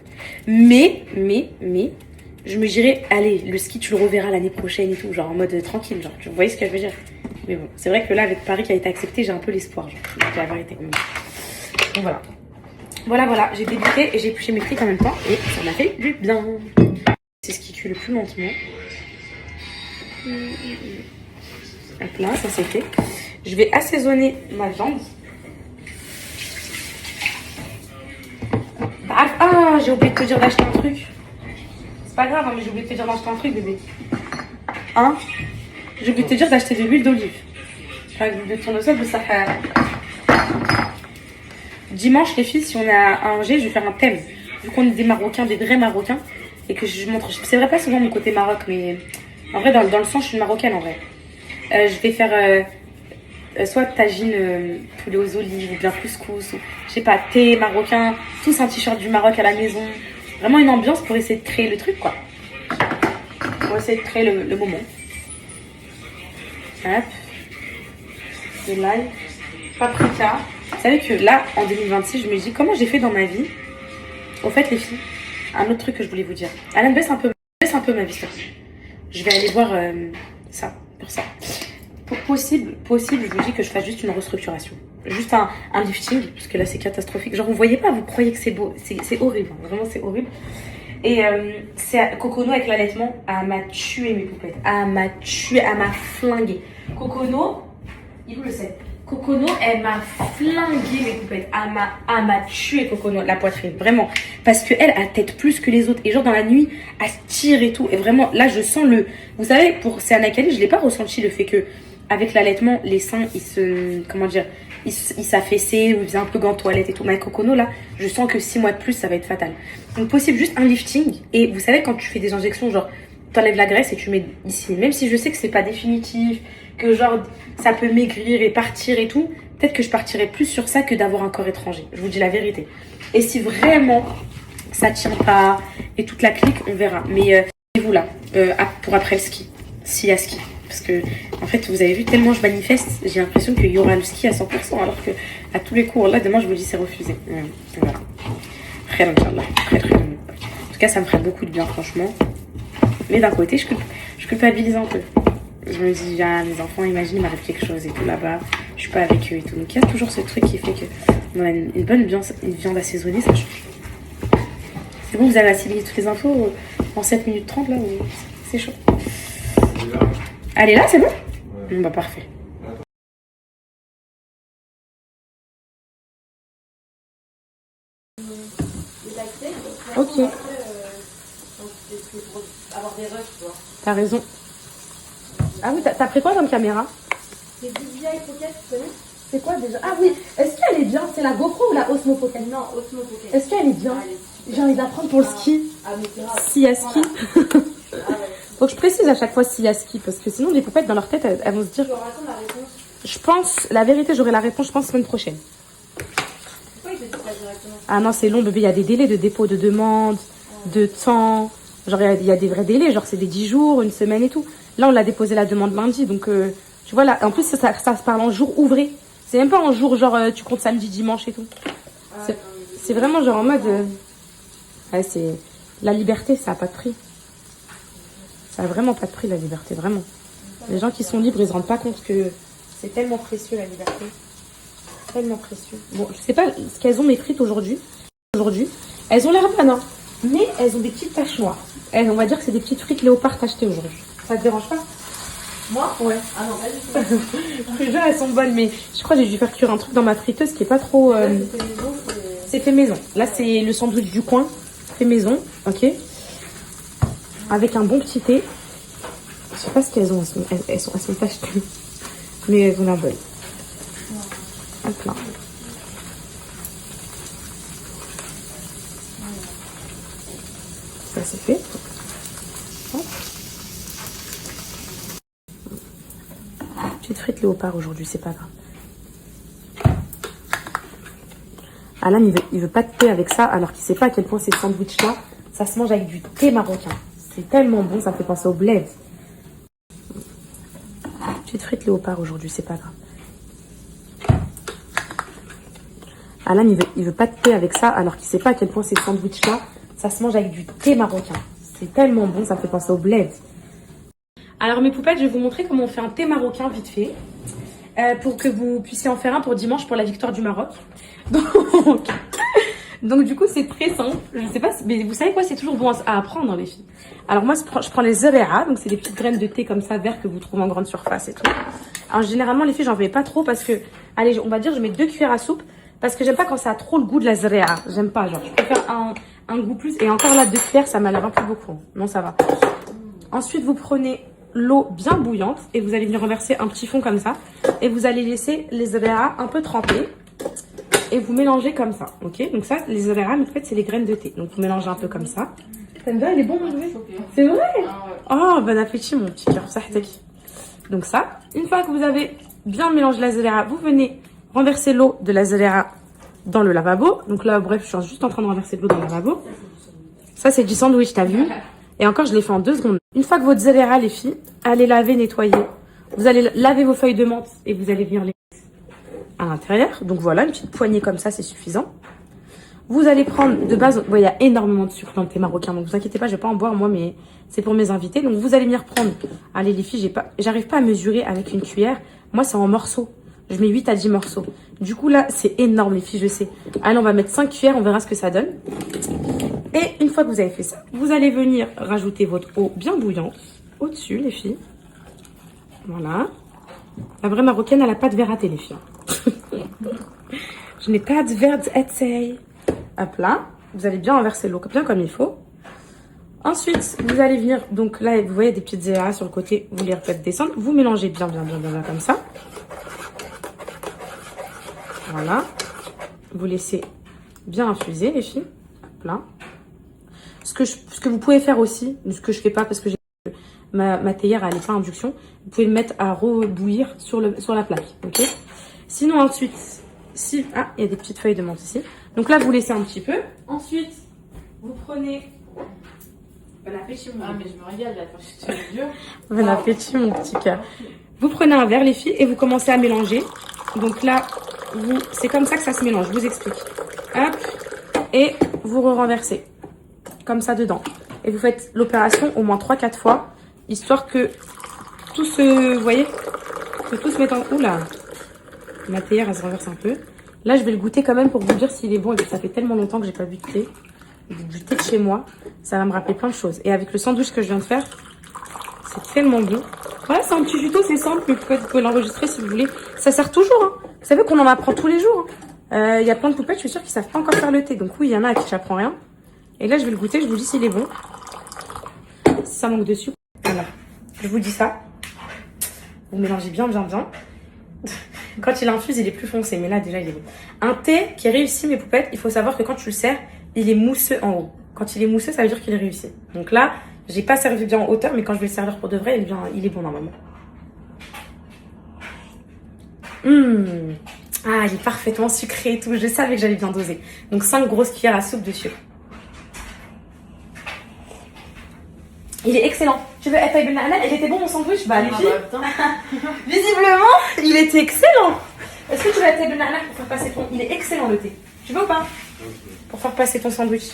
Mais, je me dirais, allez, le ski, tu le reverras l'année prochaine et tout, genre en mode tranquille, genre, vous voyez ce que je veux dire? Mais bon, c'est vrai que là, avec Paris qui a été accepté, j'ai un peu l'espoir, genre, c'est la vérité. Donc voilà, j'ai débuté et j'ai épluché mes frites en même temps et ça m'a fait du bien. C'est ce qui cuit le plus lentement. Hop là, ça c'est fait. Je vais assaisonner ma viande. Ah, j'ai oublié de te dire d'acheter un truc. C'est pas grave, hein, mais j'ai oublié de te dire d'acheter un truc, bébé. Hein? J'ai oublié de te dire d'acheter de l'huile d'olive. Enfin, de tournesol de Sahara. Dimanche, les filles, si on est à Angers, je vais faire un thème. Vu qu'on est des Marocains, des vrais Marocains, et que je montre. C'est vrai, pas souvent mon côté Maroc, mais en vrai, dans le sens, je suis une Marocaine en vrai. Je vais faire soit tagine poulet aux olives, ou bien couscous, ou je sais pas, thé marocain, tous un t-shirt du Maroc à la maison. Vraiment une ambiance pour essayer de créer le truc, quoi. Pour essayer de créer le moment. Hop. De l'ail. Paprika. Vous savez que là, en 2026, je me dis comment j'ai fait dans ma vie. Au fait, les filles, un autre truc que je voulais vous dire. Alain, baisse un peu ma vista. Je vais aller voir ça, pour ça. Possible, je vous dis que je fasse juste une restructuration. Juste un lifting, parce que là, c'est catastrophique. Genre, vous voyez pas, vous croyez que c'est beau. C'est horrible, hein. Vraiment, c'est horrible. Et c'est Cocono avec l'allaitement, elle m'a tué mes poupettes. Elle m'a tué, elle m'a flingué. Cocono, il le sait. Cocono, elle m'a flingué mes poupettes. Elle m'a tué, Cocono, la poitrine, vraiment. Parce qu'elle a tête plus que les autres. Et genre, dans la nuit, elle se tire et tout. Et vraiment, là, je sens le... Vous savez, pour Anakali, je l'ai pas ressenti, le fait que, avec l'allaitement, les seins, ils se... Comment dire? Ils s'affaissaient, ou ils faisaient un peu gant toilette et tout. Mais avec Cocono, là, je sens que 6 mois de plus, ça va être fatal. Donc, possible, juste un lifting. Et vous savez, quand tu fais des injections, genre, t'enlèves la graisse et tu mets ici. Même si je sais que c'est pas définitif, que genre, ça peut maigrir et partir et tout, peut-être que je partirais plus sur ça que d'avoir un corps étranger. Je vous dis la vérité. Et si vraiment ça tient pas et toute la clique, on verra. Mais vous là, pour après le ski, s'il y a ski. Parce que, en fait, vous avez vu, tellement je manifeste, j'ai l'impression qu'il y aura le ski à 100%, alors que à tous les cours, là, demain, je vous dis, c'est refusé. Voilà. Très Inch'Allah. Très. En tout cas, ça me ferait beaucoup de bien, franchement. Mais d'un côté, je culpabilise un peu. Je me dis, ah, mes enfants, imagine, il m'arrive quelque chose et tout là-bas, je suis pas avec eux et tout. Donc, il y a toujours ce truc qui fait que on a une bonne viande assaisonnée, ça change. C'est bon, vous avez assimilé toutes les infos en 7 minutes 30 là, c'est chaud. Elle est là, c'est bon? Bon, bah parfait. Ok. T'as raison. Ah oui, t'as pris quoi comme caméra? C'est DJI Pocket, tu connais? C'est quoi déjà? Ah oui, est-ce qu'elle est bien? C'est la GoPro ou la Osmo Pocket? Non, Osmo Pocket. Est-ce qu'elle est bien? J'ai envie d'apprendre pour le ski. Ah, mais c'est grave. Si à ski. Faut que je précise à chaque fois si à ski, parce que sinon les poupettes dans leur tête, elles vont se dire. Tu auras la réponse. Je pense, la vérité, j'aurai la réponse, je pense, semaine prochaine. Pourquoi il te dit ça directement? Ah non, c'est long, bébé. Il y a des délais de dépôt de demande, de temps. Genre, il y a des vrais délais. Genre, c'est des 10 jours, une semaine et tout. Là, on l'a déposé la demande lundi. Donc, tu vois, là, en plus, ça se parle en jour ouvré. C'est même pas en jour, genre, tu comptes samedi, dimanche et tout. C'est vraiment genre en mode. Ouais, c'est. La liberté, ça a pas de prix. Ça a vraiment pas de prix, la liberté, vraiment. Les gens qui sont libres, ils se rendent pas compte que c'est tellement précieux, la liberté. Tellement précieux. Bon, je sais pas ce qu'elles ont, mes frites, aujourd'hui. Elles ont l'air bonnes, hein. Mais elles ont des petites taches noires. On va dire que c'est des petites frites léopard achetées aujourd'hui. Ça te dérange pas? Moi? Ouais. Ah non, pas du tout. Je te jure, elles sont bonnes, mais je crois que j'ai dû faire cuire un truc dans ma friteuse qui est pas trop... C'est fait maison. Là, c'est le sandwich du coin. Fait maison, ok. Avec un bon petit thé. Je sais pas ce qu'elles ont, elles sont tachetées. Mais elles ont l'air bonnes. Hop là. Ça c'est fait. Hop. Petite frite léopard aujourd'hui, c'est pas grave. Alan, il veut pas de thé avec ça, alors qu'il sait pas à quel point ces sandwichs-là, ça se mange avec du thé marocain. C'est tellement bon, ça fait penser au bled. Petite frite léopard aujourd'hui, c'est pas grave. Alan, il veut pas de thé avec ça, alors qu'il sait pas à quel point ces sandwichs-là, ça se mange avec du thé marocain. C'est tellement bon, ça fait penser au bled. Alors mes poupettes, je vais vous montrer comment on fait un thé marocain vite fait. Pour que vous puissiez en faire un pour dimanche pour la victoire du Maroc. Donc du coup, c'est très simple. Je sais pas, mais vous savez quoi, c'est toujours bon à apprendre, les filles. Alors moi, je prends les zerea, donc c'est des petites graines de thé comme ça, vert que vous trouvez en grande surface et tout. Alors généralement, les filles, j'en mets pas trop parce que, allez, on va dire, je mets 2 cuillères à soupe parce que j'aime pas quand ça a trop le goût de la zerea. J'aime pas, genre, je préfère un goût plus. Et encore là, 2 cuillères, ça m'a l'air un peu beaucoup. Non, ça va. Ensuite, vous prenez l'eau bien bouillante et vous allez venir renverser un petit fond comme ça et vous allez laisser les zerea un peu tremper et vous mélangez comme ça, ok? Donc ça, les zerea, en fait, c'est les graines de thé. Donc vous mélangez un peu comme ça. T'aimes bien, il est bon, mon bébé? C'est vrai? Oh, bon appétit, mon petit cœur, ça donc ça, une fois que vous avez bien mélangé la zerea, vous venez renverser l'eau de la zerea dans le lavabo. Donc là, bref, je suis juste en train de renverser de l'eau dans le lavabo. Ça, c'est du sandwich, t'as vu? Et encore, je l'ai fait en 2 secondes. Une fois que votre zerea, les filles, allez laver, nettoyer. Vous allez laver vos feuilles de menthe et vous allez venir les mettre à l'intérieur. Donc voilà, une petite poignée comme ça, c'est suffisant. Vous allez prendre de base, il y a énormément de sucre dans le thé marocain, donc vous inquiétez pas, je vais pas en boire moi, mais c'est pour mes invités. Donc vous allez venir prendre, allez les filles, j'arrive pas à mesurer avec une cuillère. Moi, c'est en morceaux. Je mets 8 à 10 morceaux. Du coup, là, c'est énorme, les filles, je sais. Allez, on va mettre 5 cuillères, on verra ce que ça donne. Et une fois que vous avez fait ça, vous allez venir rajouter votre eau bien bouillante au-dessus, les filles. Voilà. La vraie marocaine, elle n'a pas de verre à thé, les filles. Je n'ai pas de verre à thé. Hop là. Vous allez bien renverser l'eau bien comme il faut. Ensuite, vous allez venir, donc là, vous voyez des petites zéras sur le côté, vous les refaites descendre. Vous mélangez bien comme ça. Voilà. Vous laissez bien infuser, les filles. Hop là. Ce que vous pouvez faire aussi, ce que je fais pas parce que ma théière elle n'est pas induction, vous pouvez le mettre à rebouillir sur la plaque, ok? Sinon ensuite, il y a des petites feuilles de menthe ici. Donc là vous laissez un petit peu. Ensuite, vous prenez. Bon appétit mon. Ah mais je me régale là, c'est dur. Bon appétit mon petit cœur. Vous prenez un verre les filles et vous commencez à mélanger. Donc là, c'est comme ça que ça se mélange. Je vous explique. Hop, et vous renversez. Comme ça dedans. Et vous faites l'opération au moins 3-4 fois, histoire que tout vous voyez, que tout se mette en... Oula, ma théière, elle se renverse un peu. Là, je vais le goûter quand même pour vous dire s'il est bon. Et ça fait tellement longtemps que j'ai pas bu de thé. du thé de chez moi. Ça va me rappeler plein de choses. Et avec le sandwich que je viens de faire, c'est tellement bon. Voilà, c'est un petit tuto, c'est simple, mais vous pouvez l'enregistrer si vous voulez. Ça sert toujours, hein. Vous savez qu'on en apprend tous les jours. Il y a plein de poupettes, je suis sûre qu'ils savent pas encore faire le thé. Donc oui, il y en a à qui j'apprends rien. Et là, je vais le goûter, je vous dis s'il est bon. Si ça manque de sucre, voilà. Je vous dis ça. Vous mélangez bien. Quand il infuse, il est plus foncé, mais là, déjà, il est bon. Un thé qui est réussi, mes poupettes, il faut savoir que quand tu le sers, il est mousseux en haut. Quand il est mousseux, ça veut dire qu'il est réussi. Donc là, j'ai pas servi bien en hauteur, mais quand je vais le servir pour de vrai, il est bon normalement. Ah, il est parfaitement sucré et tout. Je savais que j'allais bien doser. Donc 5 grosses cuillères à soupe de sucre. Il est excellent. Tu veux être il était bon mon sandwich? Bah, les filles. Visiblement, il était excellent. Est-ce que tu veux être pour faire passer ton... Il est excellent le thé. Tu veux ou pas? Pour faire passer ton sandwich.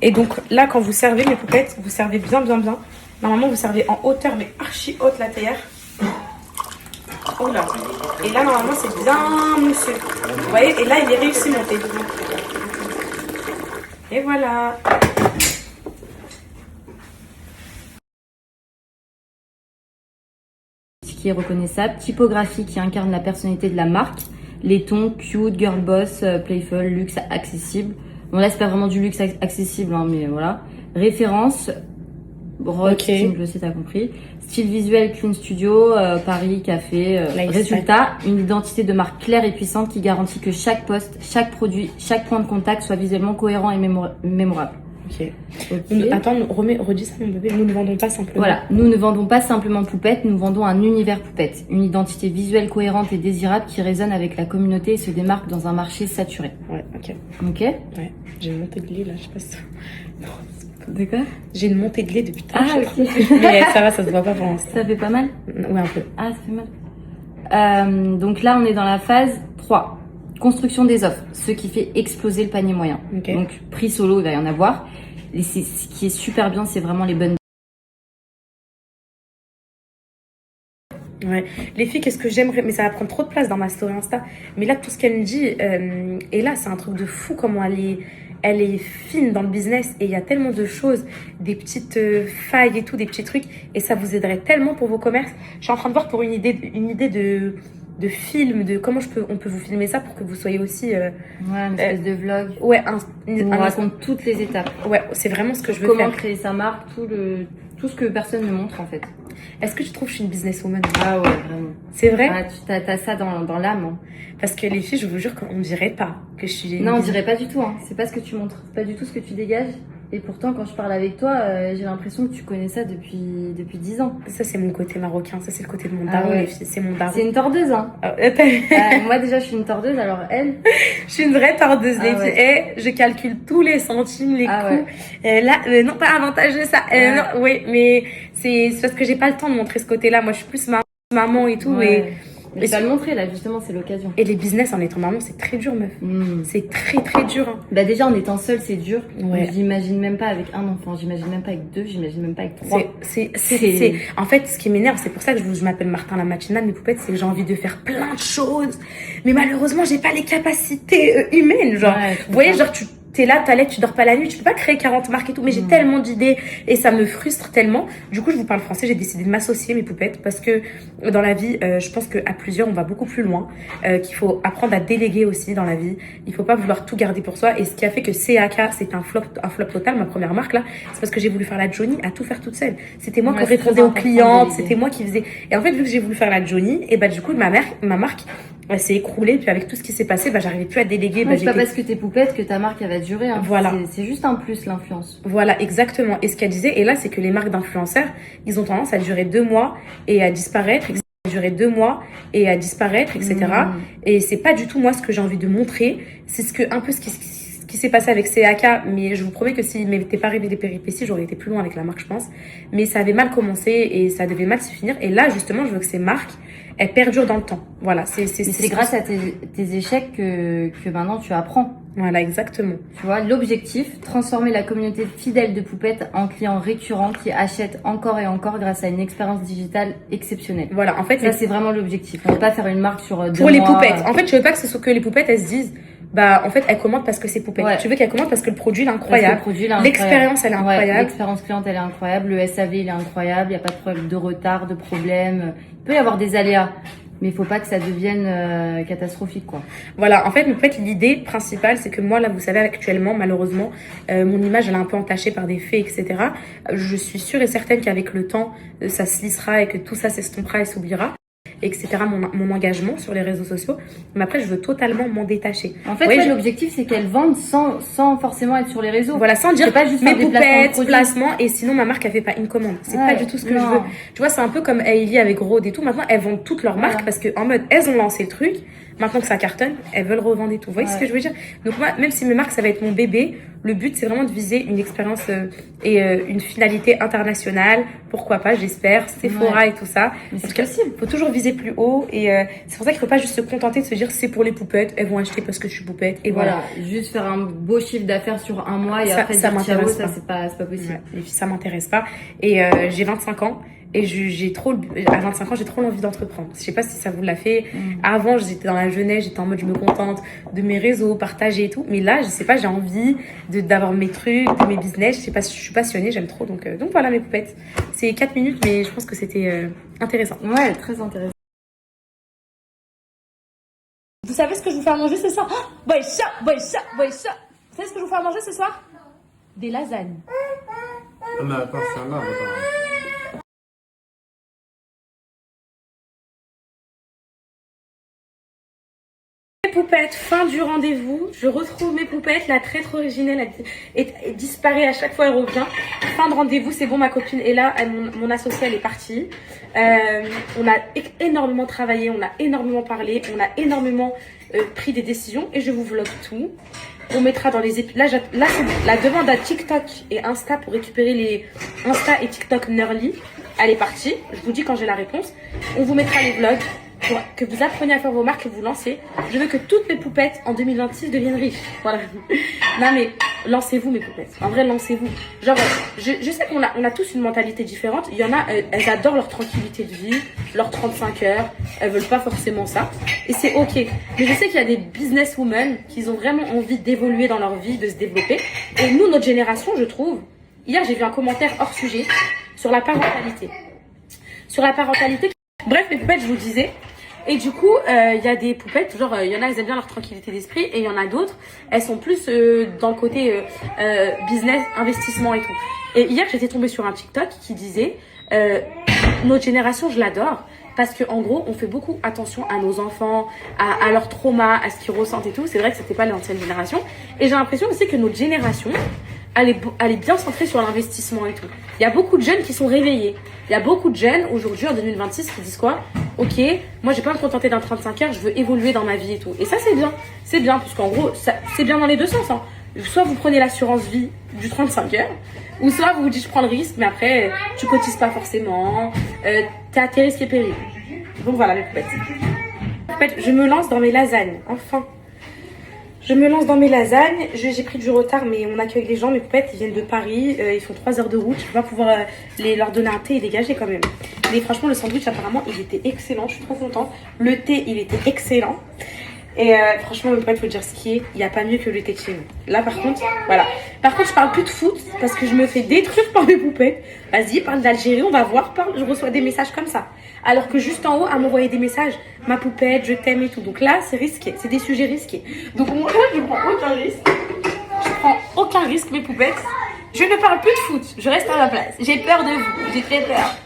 Et donc là, quand vous servez mes poupettes, vous servez bien. Normalement, vous servez en hauteur, mais archi haute la théière. Oh là. Et là, normalement, c'est bien mousseux. Vous voyez? Et là, il est réussi mon thé. Et voilà. Qui est reconnaissable, typographie qui incarne la personnalité de la marque, les tons cute, girl boss, playful, luxe, accessible. Bon là c'est pas vraiment du luxe accessible, hein, mais voilà. Référence, rock, okay. Je sais, t'as compris. Style visuel, Clean Studio, Paris, café. Résultat, une identité de marque claire et puissante qui garantit que chaque poste, chaque produit, chaque point de contact soit visuellement cohérent et mémorable. Ok. Attends, redis ça mon bébé. Nous ne vendons pas simplement. Voilà, nous ne vendons pas simplement Poupette, nous vendons un univers Poupette. Une identité visuelle cohérente et désirable qui résonne avec la communauté et se démarque dans un marché saturé. Ouais, ok. Ok. Ouais. J'ai une montée de lait là, je sais pas si... Non. De quoi? J'ai une montée de lait depuis tout à l'heure. Ah, ok. Mais ça va, ça se voit pas pour l'instant. Ça fait pas mal? Ouais, un peu. Ah, ça fait mal. Donc là, on est dans la phase 3. Construction des offres, ce qui fait exploser le panier moyen. Okay. Donc, prix solo, il va y en avoir. Et ce qui est super bien, c'est vraiment les bonnes. Ouais. Les filles, qu'est-ce que j'aimerais... Mais ça va prendre trop de place dans ma story Insta. Mais là, tout ce qu'elle me dit... Et là, c'est un truc de fou comment elle est fine dans le business. Et il y a tellement de choses, des petites failles et tout, des petits trucs. Et ça vous aiderait tellement pour vos commerces. Je suis en train de voir pour une idée de film, de comment on peut vous filmer ça pour que vous soyez aussi... ouais, une espèce de vlog. Ouais, on raconte toutes les étapes. Ouais, c'est vraiment ce que je veux comment faire. Créer sa marque, tout ce que personne ne montre en fait. Est-ce que tu trouves que je suis une businesswoman? Ah ouais, vraiment. C'est vrai? Ah, t'as ça dans l'âme. Hein. Parce que les filles, je vous jure qu'on dirait pas que je suis... Non, on dirait pas du tout. Hein. C'est pas ce que tu montres. C'est pas du tout ce que tu dégages. Et pourtant, quand je parle avec toi, j'ai l'impression que tu connais ça depuis 10 ans. Ça, c'est mon côté marocain. Ça, c'est le côté de mon daron, les filles. C'est mon daron. C'est une tordeuse, hein. Moi, déjà, je suis une tordeuse, alors elle... Je suis une vraie tordeuse, les filles. Et je calcule tous les centimes, les coûts. Ouais. Là, non, pas avantageux, ça. Non, oui, mais c'est parce que j'ai pas le temps de montrer ce côté-là. Moi, je suis plus maman et tout. Ouais. Mais tu vas le montrer, là, justement, c'est l'occasion. Et les business en étant maman, c'est très dur, meuf. C'est très, très dur. Hein. Bah, déjà, en étant seule, c'est dur. Ouais. J'imagine même pas avec un enfant, j'imagine même pas avec 2, j'imagine même pas avec 3. En fait, ce qui m'énerve, c'est pour ça que je m'appelle Martin la matinale, mes poupettes, c'est que j'ai envie de faire plein de choses. Mais malheureusement, j'ai pas les capacités humaines. Genre, vous voyez, genre, t'es là, t'as l'aide, tu dors pas la nuit, tu peux pas créer 40 marques et tout, mais j'ai tellement d'idées et ça me frustre tellement. Du coup, je vous parle français, j'ai décidé de m'associer, mes poupettes, parce que dans la vie, je pense qu'à plusieurs, on va beaucoup plus loin, qu'il faut apprendre à déléguer aussi dans la vie. Il faut pas vouloir tout garder pour soi. Et ce qui a fait que CAK, c'est un flop total, ma première marque là, c'est parce que j'ai voulu faire la Johnny à tout faire toute seule. C'était moi qui répondais aux clientes, c'était moi qui faisais. Et en fait, vu que j'ai voulu faire la Johnny, et bah du coup, ma marque, elle s'est écroulée, puis avec tout ce qui s'est passé, bah j'arrivais plus à déléguer. C'est pas parce que t'es poupette que ta marque elle va durer. Hein. Voilà. C'est juste un plus, l'influence. Voilà, exactement. Et ce qu'elle disait, et là, c'est que les marques d'influenceurs, ils ont tendance à durer 2 mois et à disparaître, durer 2 mois et à disparaître, etc. Et c'est pas du tout moi ce que j'ai envie de montrer. C'est un peu ce qui s'est passé avec CAK, mais je vous promets que s'il m'était pas arrivé des péripéties, j'aurais été plus loin avec la marque, je pense. Mais ça avait mal commencé et ça devait mal se finir. Et là, justement, je veux que ces marques, elles perdurent dans le temps. Voilà, c'est grâce à tes échecs que maintenant tu apprends. Voilà, exactement. Tu vois, l'objectif, transformer la communauté fidèle de poupettes en clients récurrents qui achètent encore et encore grâce à une expérience digitale exceptionnelle. Voilà, en fait, ça c'est vraiment l'objectif. On ne veut pas faire une marque sur 2 mois. Pour les poupettes. En fait, je veux pas que ce soit que les poupettes, elles se disent bah en fait elle commande parce que c'est poupette. Ouais. Tu veux qu'elle commande parce que le produit il est Parce que incroyable. le produit, il est incroyable. L'expérience elle est Ouais, incroyable. l'expérience cliente, elle est incroyable. Le SAV, il est incroyable. Il n'y a pas de problème de retard, de problème. Il peut y avoir des aléas, mais il faut pas que ça devienne catastrophique, quoi. Voilà, en fait, l'idée principale, c'est que moi, là, vous savez, actuellement, malheureusement, mon image, elle est un peu entachée par des faits, etc. Je suis sûre et certaine qu'avec le temps, ça se lissera et que tout ça s'estompera et s'oubliera, etc. Mon engagement sur les réseaux sociaux. Mais après, je veux totalement m'en détacher. En fait, Ouais, ouais, l'objectif, c'est qu'elles vendent sans forcément être sur les réseaux. Voilà, sans dire C'est pas juste mes faire des placements de poupettes, produits. placements, et sinon ma marque, elle fait pas une commande. C'est Ouais, pas du tout ce que je non. veux. Tu vois, c'est un peu comme Hailey avec Rode et tout. Maintenant, elles vendent toutes leurs Voilà. marques parce que, en mode, elles ont lancé le truc. Maintenant que ça cartonne, elles veulent revendre et tout. Vous voyez ce Ouais. que je veux dire? Donc moi, même si mes marques, ça va être mon bébé, le but, c'est vraiment de viser une expérience et une finalité internationale. Pourquoi pas, j'espère. Sephora et tout ça. Mais En c'est tout cas, possible. faut toujours viser plus haut. Et c'est pour ça qu'il faut pas juste se contenter de se dire c'est pour les poupettes, elles vont acheter parce que je suis poupette. Et voilà. Juste faire un beau chiffre d'affaires sur un mois et Ça- après ça dire ciao, m'intéresse ça pas. c'est pas possible. Ouais, les filles, ça m'intéresse pas. Et j'ai 25 ans. Et j'ai trop, à 25 ans, j'ai trop l'envie d'entreprendre. Je sais pas si ça vous l'a fait. Avant, j'étais dans la jeunesse, j'étais en mode je me contente de mes réseaux, partager et tout. Mais là, je sais pas, j'ai envie d'avoir mes trucs, de mes business. Je sais pas, je suis passionnée, j'aime trop. Donc voilà mes poupettes. C'est 4 minutes, mais je pense que c'était intéressant. Ouais, très intéressant. Vous savez ce que je vous fais à manger ce soir? Oh, boy chat. Vous savez ce que je vous fais à manger ce soir? Des lasagnes. Ah, mais attends, c'est un arbre, attends. Mes poupettes, fin du rendez-vous. Je retrouve mes poupettes. La traître originelle elle disparaît à chaque fois, elle revient. Fin de rendez-vous, c'est bon, ma copine est là. Mon associée, elle est partie. On a énormément travaillé, on a énormément parlé, on a énormément pris des décisions et je vous vlog tout. On mettra dans les épisodes. Là, c'est la demande à TikTok et Insta pour récupérer les Insta et TikTok Nerly. Elle est partie. Je vous dis quand j'ai la réponse. On vous mettra les vlogs pour que vous appreniez à faire vos marques, que vous lancez. Je veux que toutes mes poupettes en 2026 deviennent riches. Voilà. Non mais lancez-vous mes poupettes. En vrai, lancez-vous. Genre, je sais qu'on a tous une mentalité différente. Il y en a, elles adorent leur tranquillité de vie, leurs 35 heures. Elles veulent pas forcément ça. Et c'est ok. Mais je sais qu'il y a des businesswomen qui ont vraiment envie d'évoluer dans leur vie, de se développer. Et nous, notre génération, je trouve. Hier, j'ai vu un commentaire hors sujet sur la parentalité. Sur la parentalité. Bref, mes poupettes, je vous disais. Et du coup, il y a des poupettes, genre, il y en a, elles aiment bien leur tranquillité d'esprit. Et il y en a d'autres, elles sont plus dans le côté business, investissement et tout. Et hier, j'étais tombée sur un TikTok qui disait notre génération, je l'adore. Parce qu'en gros, on fait beaucoup attention à nos enfants, à leurs traumas, à ce qu'ils ressentent et tout. C'est vrai que c'était pas l'ancienne génération. Et j'ai l'impression aussi que notre génération, elle est bien centrée sur l'investissement et tout. Il y a beaucoup de jeunes qui sont réveillés. Il y a beaucoup de jeunes aujourd'hui en 2026 qui disent quoi? Ok, moi j'ai pas à me contenter d'un 35 heures, je veux évoluer dans ma vie et tout. Et ça c'est bien. C'est bien parce qu'en gros, c'est bien dans les deux sens. Hein. Soit vous prenez l'assurance vie du 35 heures, ou soit vous vous dites je prends le risque, mais après tu cotises pas forcément, t'es à tes risques et périls. Donc voilà mes poupettes. En fait, je me lance dans mes lasagnes, enfin. Je me lance dans mes lasagnes. J'ai pris du retard, mais on accueille les gens. Mes poupettes, ils viennent de Paris. Ils font 3 heures de route. Je vais pas pouvoir leur donner un thé et dégager quand même. Mais franchement, le sandwich, apparemment, il était excellent. Je suis trop contente. Le thé, il était excellent. Et franchement, mes poupettes, faut dire ce qui est. Il n'y a pas mieux que le thé de chez nous. Là, par contre, voilà. Par contre, je parle plus de foot parce que je me fais détruire par mes poupettes. Vas-y, parle d'Algérie, on va voir. Je reçois des messages comme ça. Alors que juste en haut, à m'envoyer des messages, ma poupette, je t'aime et tout. Donc là, c'est risqué. C'est des sujets risqués. Donc moi, je prends aucun risque. Je prends aucun risque, mes poupettes. Je ne parle plus de foot. Je reste à ma place. J'ai peur de vous. J'ai très peur.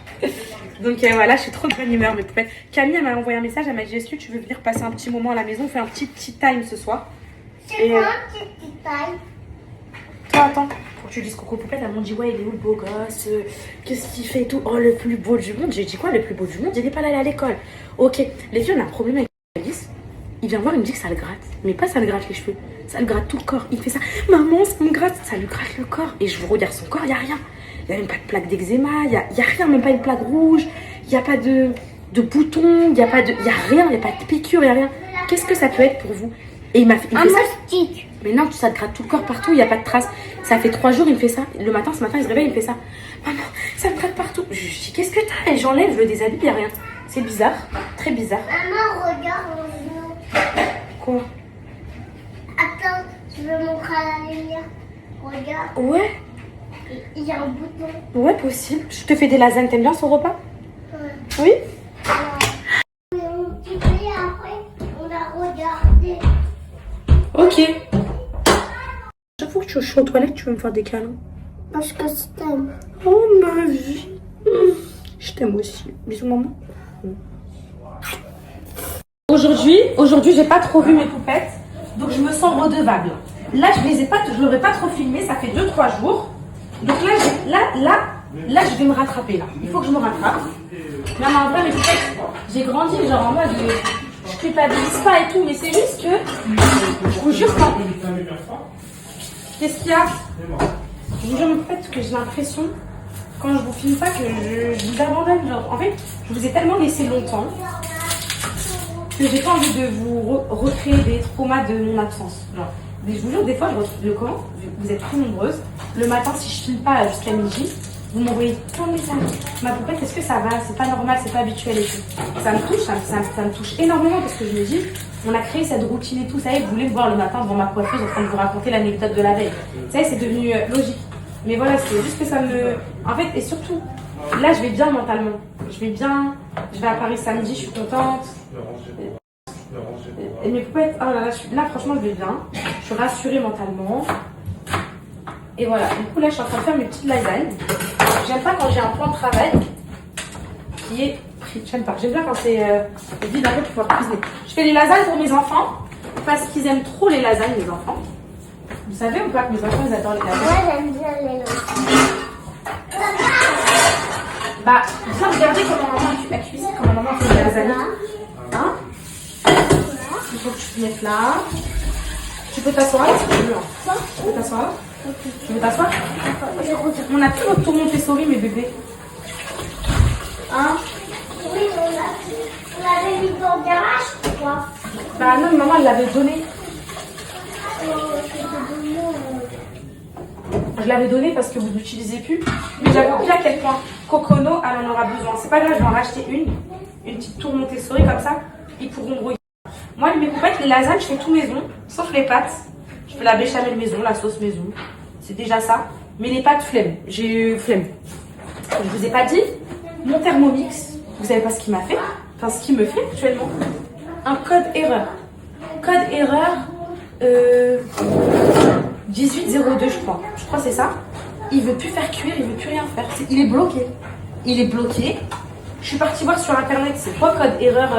Donc voilà, je suis trop de bonne humeur, mes poupettes. Camille, elle m'a envoyé un message. Elle m'a dit, est-ce que tu veux venir passer un petit moment à la maison? On fait un petit time ce soir. C'est quoi un petit taille? Toi, attends. Faut que tu dises coucou poupette. Elle m'a dit, ouais, il est où le beau gosse? Qu'est-ce qu'il fait et tout? Oh, le plus beau du monde. J'ai dit quoi, le plus beau du monde? Il n'est pas allé à l'école. Ok, les filles, on a un problème avec Alice. Il vient voir, il me dit que ça le gratte. Mais pas ça le gratte les cheveux. Ça le gratte tout le corps. Il fait ça. Maman, ça me gratte. Ça lui gratte le corps. Et je vous regarde son corps, il n'y a rien. Il n'y a même pas de plaque d'eczéma. Il n'y a rien, même pas une plaque rouge. Il n'y a pas de boutons. Il n'y a rien. Il n'y a pas de piqûre. Il n'y a rien. Qu'est-ce que ça peut être pour vous? Et il fait ça. moustique. Mais non, ça te gratte tout le corps partout, il n'y a pas de traces. Ça fait 3 jours, il me fait ça. Ce matin, il se réveille, il me fait ça. Maman, ça me gratte partout. Je dis, qu'est-ce que t'as? Et j'enlève, je le déshabille, il n'y a rien. C'est bizarre, très bizarre. Maman, regarde mon genou. Quoi? Je veux montrer à la lumière. Regarde, Ouais, il y a un bouton. ouais, possible. Je te fais des lasagnes, t'aimes bien son repas? Ouais. Oui. Tu sais, après, on a regardé. Ok. Chaque fois que je suis aux toilettes, tu veux me faire des câlins? Parce que je t'aime. Oh ma vie. Je t'aime aussi. Bisous maman. Aujourd'hui, j'ai pas trop vu mes poupettes, donc je me sens redevable. Là, je l'aurais pas trop filmé, ça fait 2-3 jours. Donc là, je vais me rattraper là. Il faut que je me rattrape. Non, mais en vrai, mes poupettes, j'ai grandi, genre en mode, je culpabilise pas et tout, mais c'est juste que, je vous jure quand. Qu'est-ce qu'il y a? Je vous jure mes poupettes que j'ai l'impression, quand je vous filme pas, que je vous abandonne. Genre, en fait, je vous ai tellement laissé longtemps que j'ai pas envie de vous recréer des traumas de mon absence. Genre, mais je vous jure, des fois, je retrouve le camp, vous êtes trop nombreuses. Le matin, si je filme pas jusqu'à midi, vous m'envoyez plein de messages. Ma poupette, est-ce que ça va? C'est pas normal, c'est pas habituel et tout. Ça me touche, ça me touche énormément parce que je me dis, on a créé cette routine et tout. Ça y est, vous voulez me voir le matin devant ma coiffeuse en train de vous raconter l'anecdote de la veille. Ça y est, c'est devenu logique. Mais voilà, c'est juste que ça me... En fait, et surtout, là, je vais bien mentalement. Je vais bien. Je vais à Paris samedi, je suis contente. Et mes poupettes, oh là là, là, franchement, je vais bien. Je suis rassurée mentalement. Et voilà, du coup, là, je suis en train de faire mes petites lasagnes. J'aime pas quand j'ai un plan de travail qui est pris. J'aime pas. J'aime bien quand c'est vide un peu pour pouvoir cuisiner. Je fais les lasagnes pour mes enfants parce qu'ils aiment trop les lasagnes, les enfants. Vous savez ou pas que mes enfants, ils adorent les lasagnes? Moi, j'aime bien les lasagnes. Bah, viens regarder comment maman la cuisine, comment maman fait des lasagnes. Hein? Il faut que tu te mettes là. Tu peux t'asseoir là si tu veux. Tu peux t'asseoir là? Tu veux t'asseoir? On a plus notre tour Montessori, mes bébés. Hein? Oui, on l'avait mis dans le garage, quoi. Bah non, maman, elle l'avait donné. Je l'avais donné parce que vous n'utilisez plus. Mais j'avais oublié à quel point Cocono, elle en aura besoin. C'est pas grave, je vais en racheter une petite tour Montessori comme ça. Ils pourront brouiller. Moi, mes poupettes, les lasagnes, je fais tout maison, sauf les pâtes. Je fais la béchamel maison, la sauce maison. C'est déjà ça. Mais les pâtes, flemme. J'ai eu flemme. Je vous ai pas dit, mon Thermomix, vous savez pas ce qu'il m'a fait? Enfin, ce qu'il me fait actuellement. Un code erreur. Code erreur 1802, je crois. Je crois que c'est ça. Il veut plus faire cuire, il veut plus rien faire. Il est bloqué. Il est bloqué. Je suis partie voir sur internet, c'est quoi code erreur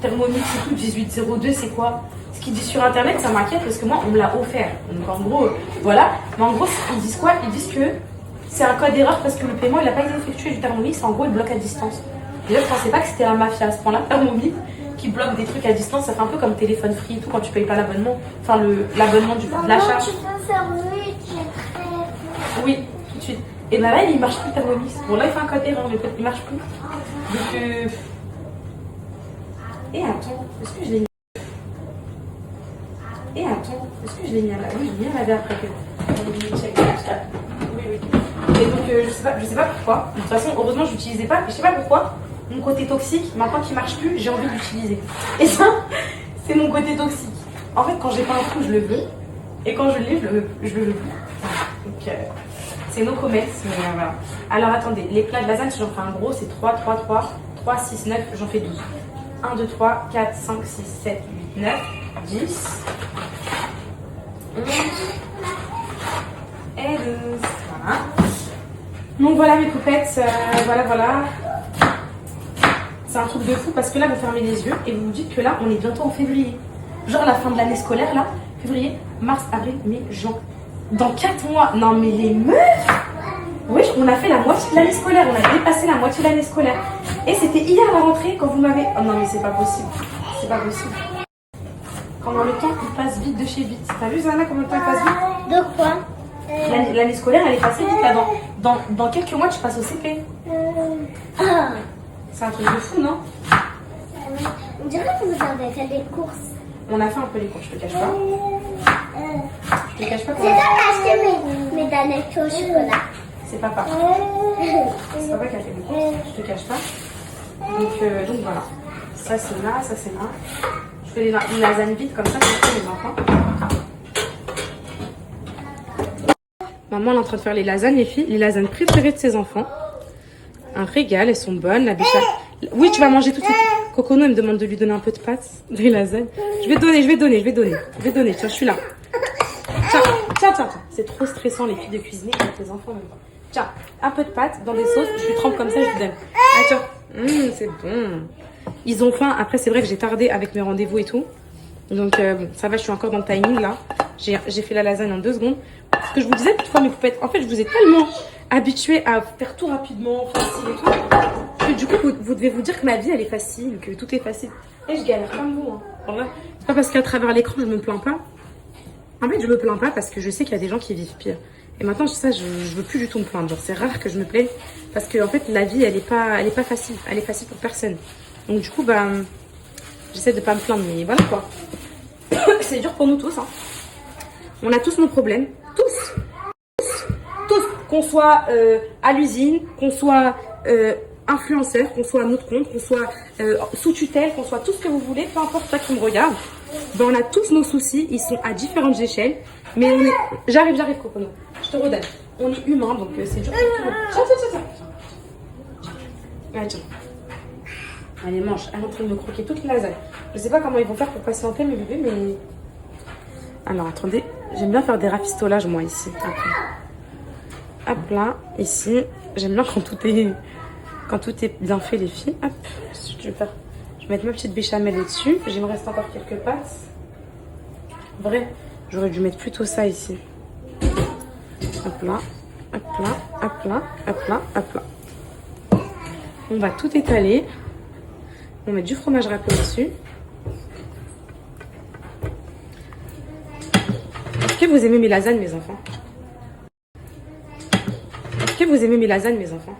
Thermomix et tout, 1802, c'est quoi? Ce qu'ils disent sur internet, ça m'inquiète parce que moi, on me l'a offert. Donc en gros, voilà. Mais en gros, ils disent quoi? Ils disent que c'est un code erreur parce que le paiement, il n'a pas été effectué du Thermomix. En gros, il bloque à distance. Déjà, je pensais pas que c'était la mafia à ce point-là, Thermomix, qui bloque des trucs à distance. Ça fait un peu comme téléphone free et tout quand tu payes pas l'abonnement. Enfin, l'abonnement de l'achat. Tu peux faire vite, j'ai très... Oui, tout de suite. Et ben là, il marche plus le Thermomix. Bon, là, il fait un code erreur, mais peut-être il marche plus. Donc, Et attends, est-ce que je l'ai mis? Et attends, est-ce que je l'ai mis à la... Oui, je l'ai mis à laver après que... Oui, oui. Et donc, je sais pas pourquoi. De toute façon, heureusement, je l'utilisais pas. Je sais pas pourquoi. Mon côté toxique, maintenant qu'il marche plus, j'ai envie d'utiliser. Et ça, c'est mon côté toxique. En fait, quand j'ai pas un trou, je le veux. Et quand je l'ai, je le veux plus. Donc, c'est nos commerces, mais voilà. Alors, attendez, les plats de lasagne, si j'en fais un gros, c'est 3, 3, 3, 3, 6, 9, j'en fais 12. 1, 2, 3, 4, 5, 6, 7, 8, 9, 10, 11 et 12. Voilà. Donc voilà mes poupettes, voilà. C'est un truc de fou parce que là, vous fermez les yeux et vous vous dites que là, on est bientôt en février. Genre la fin de l'année scolaire, là, février, mars, avril, mai, juin. Dans 4 mois. Non mais les meufs! Oui, on a fait la moitié de l'année scolaire, on a dépassé la moitié de l'année scolaire. Et c'était hier la rentrée quand vous m'avez... Oh non mais c'est pas possible, c'est pas possible. Comment le temps il passe vite de chez vite. T'as vu Zana comment le temps il passe vite? De quoi? L'année scolaire elle est passée vite là. Dans quelques mois tu passes au CP. C'est un truc de fou non? On dirait que vous avez fait des courses. On a fait un peu les courses, je te cache pas. Je te cache pas qu'on C'est a... toi qui as acheté mes danettes au chocolat. C'est papa. C'est papa qui a fait les courses, je te cache pas. Donc voilà. Ça c'est là, ça c'est là. Je fais une lasagne vite comme ça pour les enfants. Maman elle est en train de faire les lasagnes, les filles. Les lasagnes préférées de ses enfants. Un régal, elles sont bonnes. La bicha... Oui, tu vas manger tout de suite. Cocono, elle me demande de lui donner un peu de pâtes, des lasagnes. Je vais donner. Tiens, je suis là. Tiens. C'est trop stressant, les filles, de cuisiner avec les enfants en même temps. Tiens, un peu de pâtes dans des sauces. Je lui trempe comme ça, je lui donne. Ah, tiens. C'est bon. Ils ont faim. Après, c'est vrai que j'ai tardé avec mes rendez-vous et tout. Donc, bon, ça va, je suis encore dans le timing, là. J'ai fait la lasagne en 2 secondes. Ce que je vous disais, toutefois, mes poupettes, en fait, je vous ai tellement habituée à faire tout rapidement, facile et tout, que du coup, vous devez vous dire que ma vie, elle est facile, que tout est facile. Et je galère comme vous. Hein. Voilà. C'est pas parce qu'à travers l'écran, je me plains pas. En fait, je me plains pas parce que je sais qu'il y a des gens qui vivent pire. Et maintenant, ça, je veux plus du tout me plaindre. Genre, c'est rare que je me plaigne parce que, en fait, la vie, elle est pas facile. Elle est facile pour personne. Donc, du coup, bah, j'essaie de pas me plaindre, mais voilà quoi. C'est dur pour nous tous. Hein. On a tous nos problèmes. Tous. Qu'on soit à l'usine, qu'on soit influenceur, qu'on soit à notre compte, qu'on soit sous tutelle, qu'on soit tout ce que vous voulez, peu importe toi qui me regarde. Ben, on a tous nos soucis, ils sont à différentes échelles. Mais on est... J'arrive, Cocono. Je te redonne. On est humain, donc c'est dur pour tout le monde. Tiens. Allez, tiens. Allez, mange. Elle est en train de me croquer toute la lasagne. Je sais pas comment ils vont faire pour patienter mes bébés, mais... Alors, attendez. J'aime bien faire des rafistolages, moi, ici. Après. Hop là, ici. J'aime bien quand tout est bien fait, les filles. Hop, je vais mettre ma petite béchamel dessus. Il me reste encore quelques pâtes. En vrai, j'aurais dû mettre plutôt ça ici. Hop là, hop là, hop là, hop là, hop là. On va tout étaler. On met du fromage râpé dessus. Est-ce que vous aimez mes lasagnes, mes enfants? Est-ce que vous aimez mes lasagnes, mes enfants?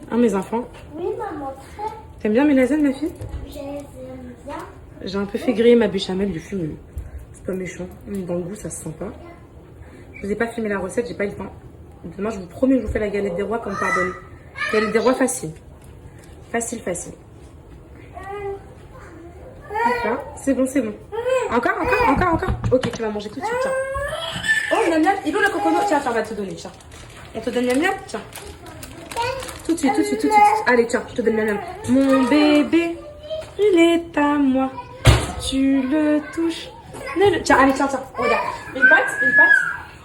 Hein, mes enfants? Oui, maman, très. T'aimes bien mes lasagnes, ma fille? J'aime bien. J'ai un peu fait griller ma béchamel du fumé. C'est pas méchant. Dans le goût, ça se sent pas. Je vous ai pas filmé la recette, j'ai pas eu le temps. Demain, je vous promets que je vous fais la galette des rois comme pardonné. Galette des rois facile. Facile. D'accord, c'est bon. Encore. Ok, tu vas manger tout de suite, tiens. Oh, miam miam, il est où le cocono? Tiens, on va te donner, tiens. On te donne miam miam, tiens. Tout de suite. Allez, tiens, je te donne miam miam. Mon bébé, il est à moi. Si tu le touches, ne le... Tiens, allez, tiens, regarde. Une patte.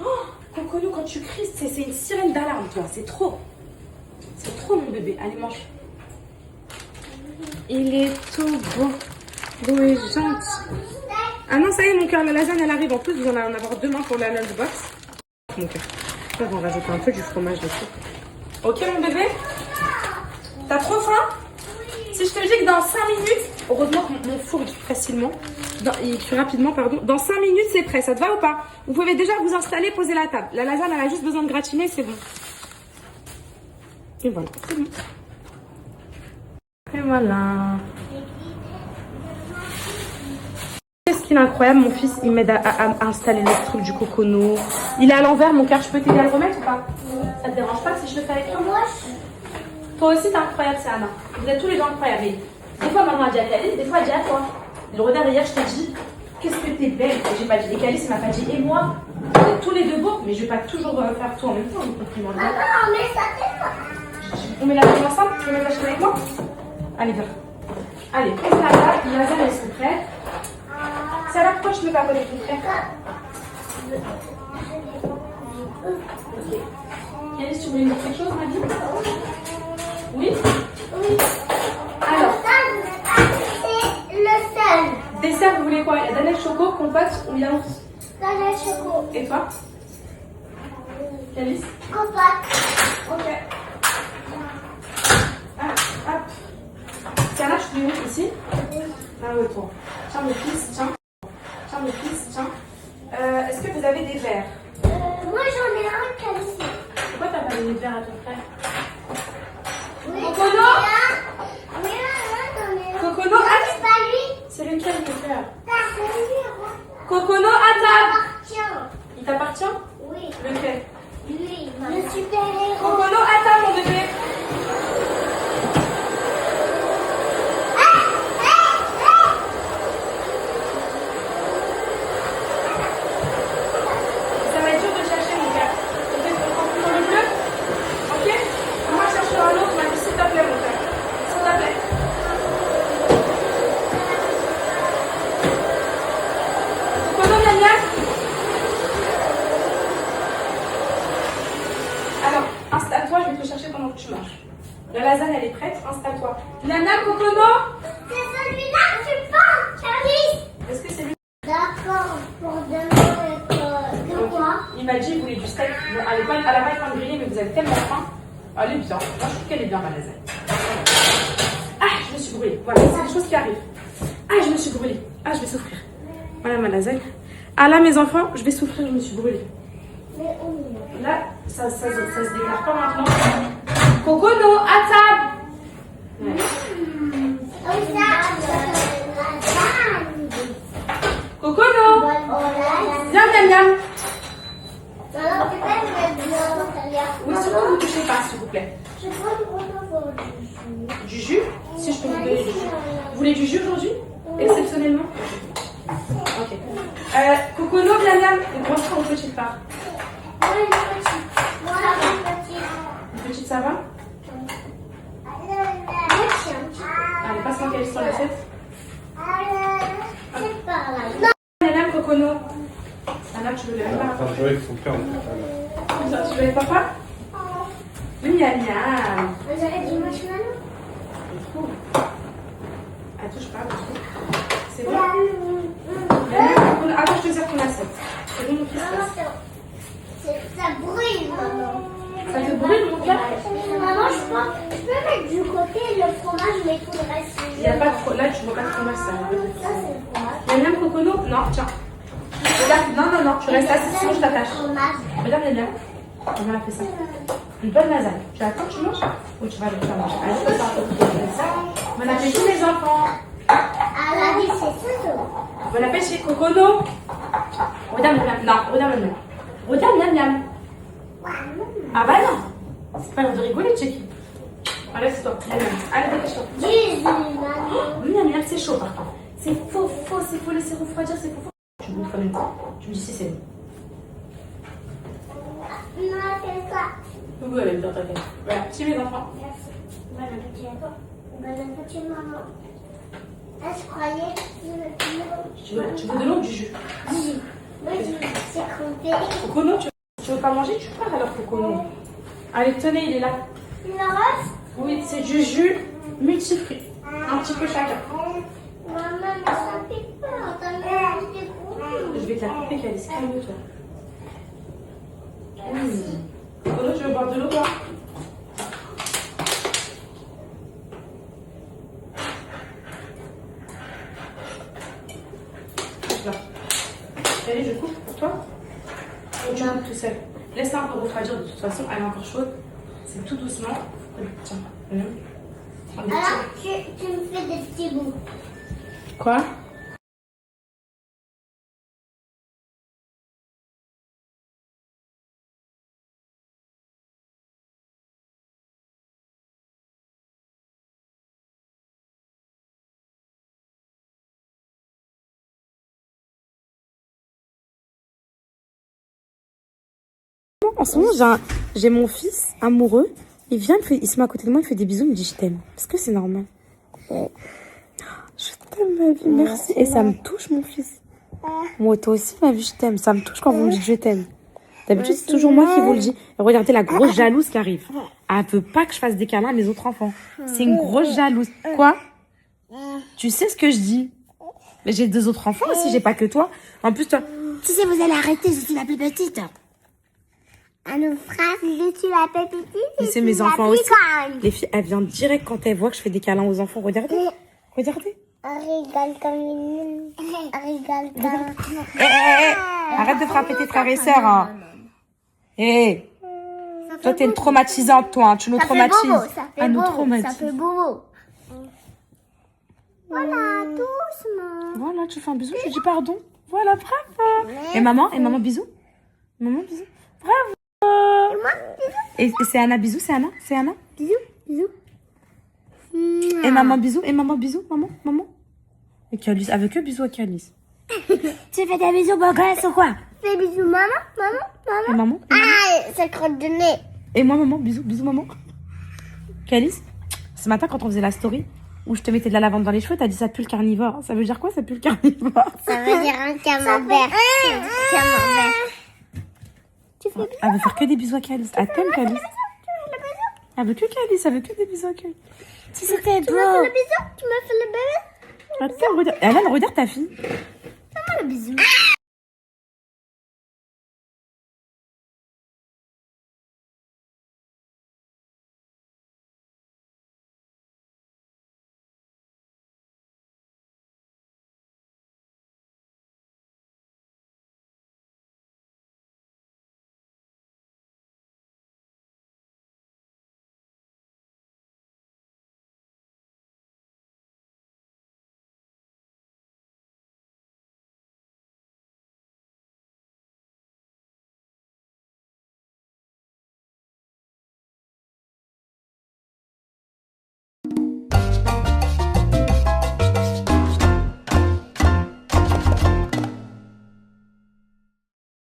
Oh, cocono, quand tu cries, c'est une sirène d'alarme, toi. C'est trop, mon bébé. Allez, mange. Il est tout beau et gentil. Ah non, ça y est, mon cœur, la lasagne, elle arrive. En plus, vous en allez en avoir 2 mains pour la lunchbox. Mon cœur. On va rajouter un peu du fromage dessus. Ok, mon bébé? T'as trop faim? Si je te dis que dans 5 minutes, heureusement que mon four il cuit facilement. Il cuit rapidement, pardon. Dans 5 minutes, c'est prêt. Ça te va ou pas? Vous pouvez déjà vous installer, poser la table. La lasagne, elle a juste besoin de gratiner, c'est bon. Et voilà, c'est bon. Et voilà. Qu'est-ce qu'il est incroyable, mon fils, il m'aide à installer le truc du cocono. Il est à l'envers, mon cœur, je peux t'aider à le remettre ou pas? Ça te dérange pas si je le fais avec toi? Toi aussi, t'es incroyable, c'est Anna. Vous êtes tous les deux incroyables. Des fois, maman a dit à Calice, des fois, elle dit à toi. Le regard hier, je t'ai dit, qu'est-ce que t'es belle. Et j'ai pas dit, et Calice, il m'a pas dit, et moi? Vous êtes tous les deux beaux, mais je vais pas toujours faire tout en même temps, les compliments. Maman, mais ça On met la chaîne ensemble? Tu veux mettre la chaîne avec moi? Allez, viens. Allez, pose la table, les lasagnes, elles sont prêtes. C'est là, pourquoi je ne peux pas coller ton frère? Ok. Calice, tu voulais dire quelque chose, Maddy? Oui? Oui. Alors, C'est le sel. dessert, vous voulez quoi? Il y a Daniel Choco, compote ou yaourt? Dans le chocolat. Et toi? Calice? Compote. Ok. Ah, hop. Tiens, là, je te mets ici. Ah oui, toi. Tiens, mon fils, tiens. Est-ce que vous avez des verres? Moi, j'en ai un comme ça. Pourquoi t'as pas donné de verre à ton frère? Oui, Cocono? Oui, j'en ai un. Cocono, C'est pas lui. c'est lequel ton frère? C'est lui. Cocono, à table! Tiens. Il t'appartient? Oui. Lequel? Lui, le super-héros. Cocono, à table, mon bébé! Ça va être dur de chercher Installe-toi, je vais te chercher pendant que tu manges. La lasagne, elle est prête, installe-toi. Nana, Kokono. C'est celui-là que tu penses, Charlie. Est-ce que c'est lui? D'accord, pour demain, de quoi? Il m'a dit qu'il voulait du steak. Bon, elle a pas le pain grillé, mais vous avez tellement faim. Elle est bien. Moi, je trouve qu'elle est bien, ma lasagne. Ah, je me suis brûlée. Voilà, c'est des choses qui arrivent. Ah, je me suis brûlée. Ah, je vais souffrir. Voilà ma lasagne. Ah là, mes enfants, je vais souffrir, je me suis brûlée. Mais où est-ce? Là, ça se déclare pas maintenant. Kokono, à table. Ouais. Ah oui, ça, Kokono, viens, miam, miam. alors peut-être je vais bien l'intérieur. Oui, surtout ne touchez pas, s'il vous plaît. Je prends le gros pour Du jus, si je peux vous donner du jus. Vous voulez du jus aujourd'hui? Exceptionnellement? Ok. Kokono, miam, miam. Une grosse part ou une petite part? Moi, une petite. Moi, une petite. Une petite, ça va? Allez, passe-moi quelle histoire de cette. C'est par là. Miam, miam, Kokono. Anna, tu veux le même Enfin, je vois, il faut faire. Tu veux avec papa? Oui, miam, miam. Vous avez du marshmallow? Elle touche pas, c'est bon? Attends, je te sers ton assiette. C'est bon, mon fils? Ça brûle, maman. Ça te brûle, mon cœur? Maman, je peux mettre du côté le fromage, mais tout le reste. Il n'y a pas de fromage. Là, tu vois pas de fromage, ça. Ça, c'est le fromage. Miam, Kokono? Non, tiens. Regarde, non, tu restes assis, sinon je t'attache. Fromage. Regarde, Miam. Comment elle a fait ça? Une bonne lasagne. Tu attends, tu manges? Ou tu vas le faire manger? Allez, c'est ça. Bon appétit, les enfants. À la vie, c'est ça. Bon appétit, Kokono. Regarde, Miam. Non, regarde, Miam. Regarde, Miam. Ah bah non. C'est pas l'heure de rigoler, Tchéki. Allez, c'est toi. Allez, dépêche-toi. Jésus, maman. Miam, c'est chaud par contre. C'est faux, c'est faut laisser refroidir, c'est faux. Tu bouffes en même temps. Tu me dis si c'est bon. Non, c'est ça. Oui, allez, dans ta tête. Voilà, petit mes enfants. Merci. Bon appétit à toi. Bon appétit, maman. Ah, je croyais que Tu veux de l'eau ou du jus? Oui, c'est crampé. Kokono, tu veux pas manger? Tu pars alors, Kokono. Allez, tenez, il est là. Il en reste? Oui, c'est du jus multifruits. Un petit peu chacun. Maman, mais ça pique pas. T'as mis des gros. Je vais te la couper, Calice. Calme-toi. Kokono, tu veux boire de l'eau, toi? Allez, je coupe pour toi. Ou tu coupes tout seul. Laisse-la un peu refroidir de toute façon, elle est encore chaude. C'est tout doucement. Tiens. Alors, tu me fais des petits bouts. Quoi? En ce moment, j'ai mon fils amoureux. Il vient, il se met à côté de moi, il fait des bisous, il me dit je t'aime. Est-ce que c'est normal? Je t'aime, ma vie, merci. Et ça me touche, mon fils. Moi, toi aussi, ma vie, je t'aime. Ça me touche quand vous me dites je t'aime. D'habitude, c'est toujours moi qui vous le dis. Et regardez la grosse jalouse qui arrive. Elle veut pas que je fasse des câlins à mes autres enfants. C'est une grosse jalouse. Quoi? Tu sais ce que je dis? Mais j'ai 2 autres enfants aussi, j'ai pas que toi. En plus, toi. Tu sais, vous allez arrêter, je suis la plus petite. À nos frères, je suis la plus petite. Mais c'est mes enfants aussi. Les filles, elles viennent direct quand elles voient que je fais des câlins aux enfants. Regardez. Regardez. Elle rigole comme une... Elle rigole comme... Arrête de frapper tes frères et sœurs. Hein. Toi, t'es une traumatisante, toi. Hein. Tu nous traumatises. Ça nous fait traumatise. Ça fait bobo. Voilà, doucement. Voilà, tu fais un bisou, je dis pardon. Voilà, bravo. Et maman, bisous. Maman, bisous. Bravo. Et moi, bisous. Et c'est Anna, bisous, c'est Anna. C'est Anna. Bisous, bisous. Et maman, bisous. Et maman, bisous. Maman. Et Calice, avec eux, bisous à Calice. Tu fais des bisous, beau gosse ou quoi? Fais bisous, maman. Et maman. Ah, ça crotte de nez. Et moi, maman, bisous, maman. Calice, ce matin, quand on faisait la story, où je te mettais de la lavande dans les cheveux, t'as dit ça pue le carnivore. Ça veut dire quoi, ça pue le carnivore? Ça veut dire un camembert. Tu fais Elle veut faire que des bisous à Calice. Elle t'aime, Calice. Elle veut que Calice, elle veut que des bisous au cul. Si c'était Tu m'as fait beau. le bisou? Tu m'as fait le bébé? Attends, regarde. Elle regarde ta fille. Fais-moi le bisou.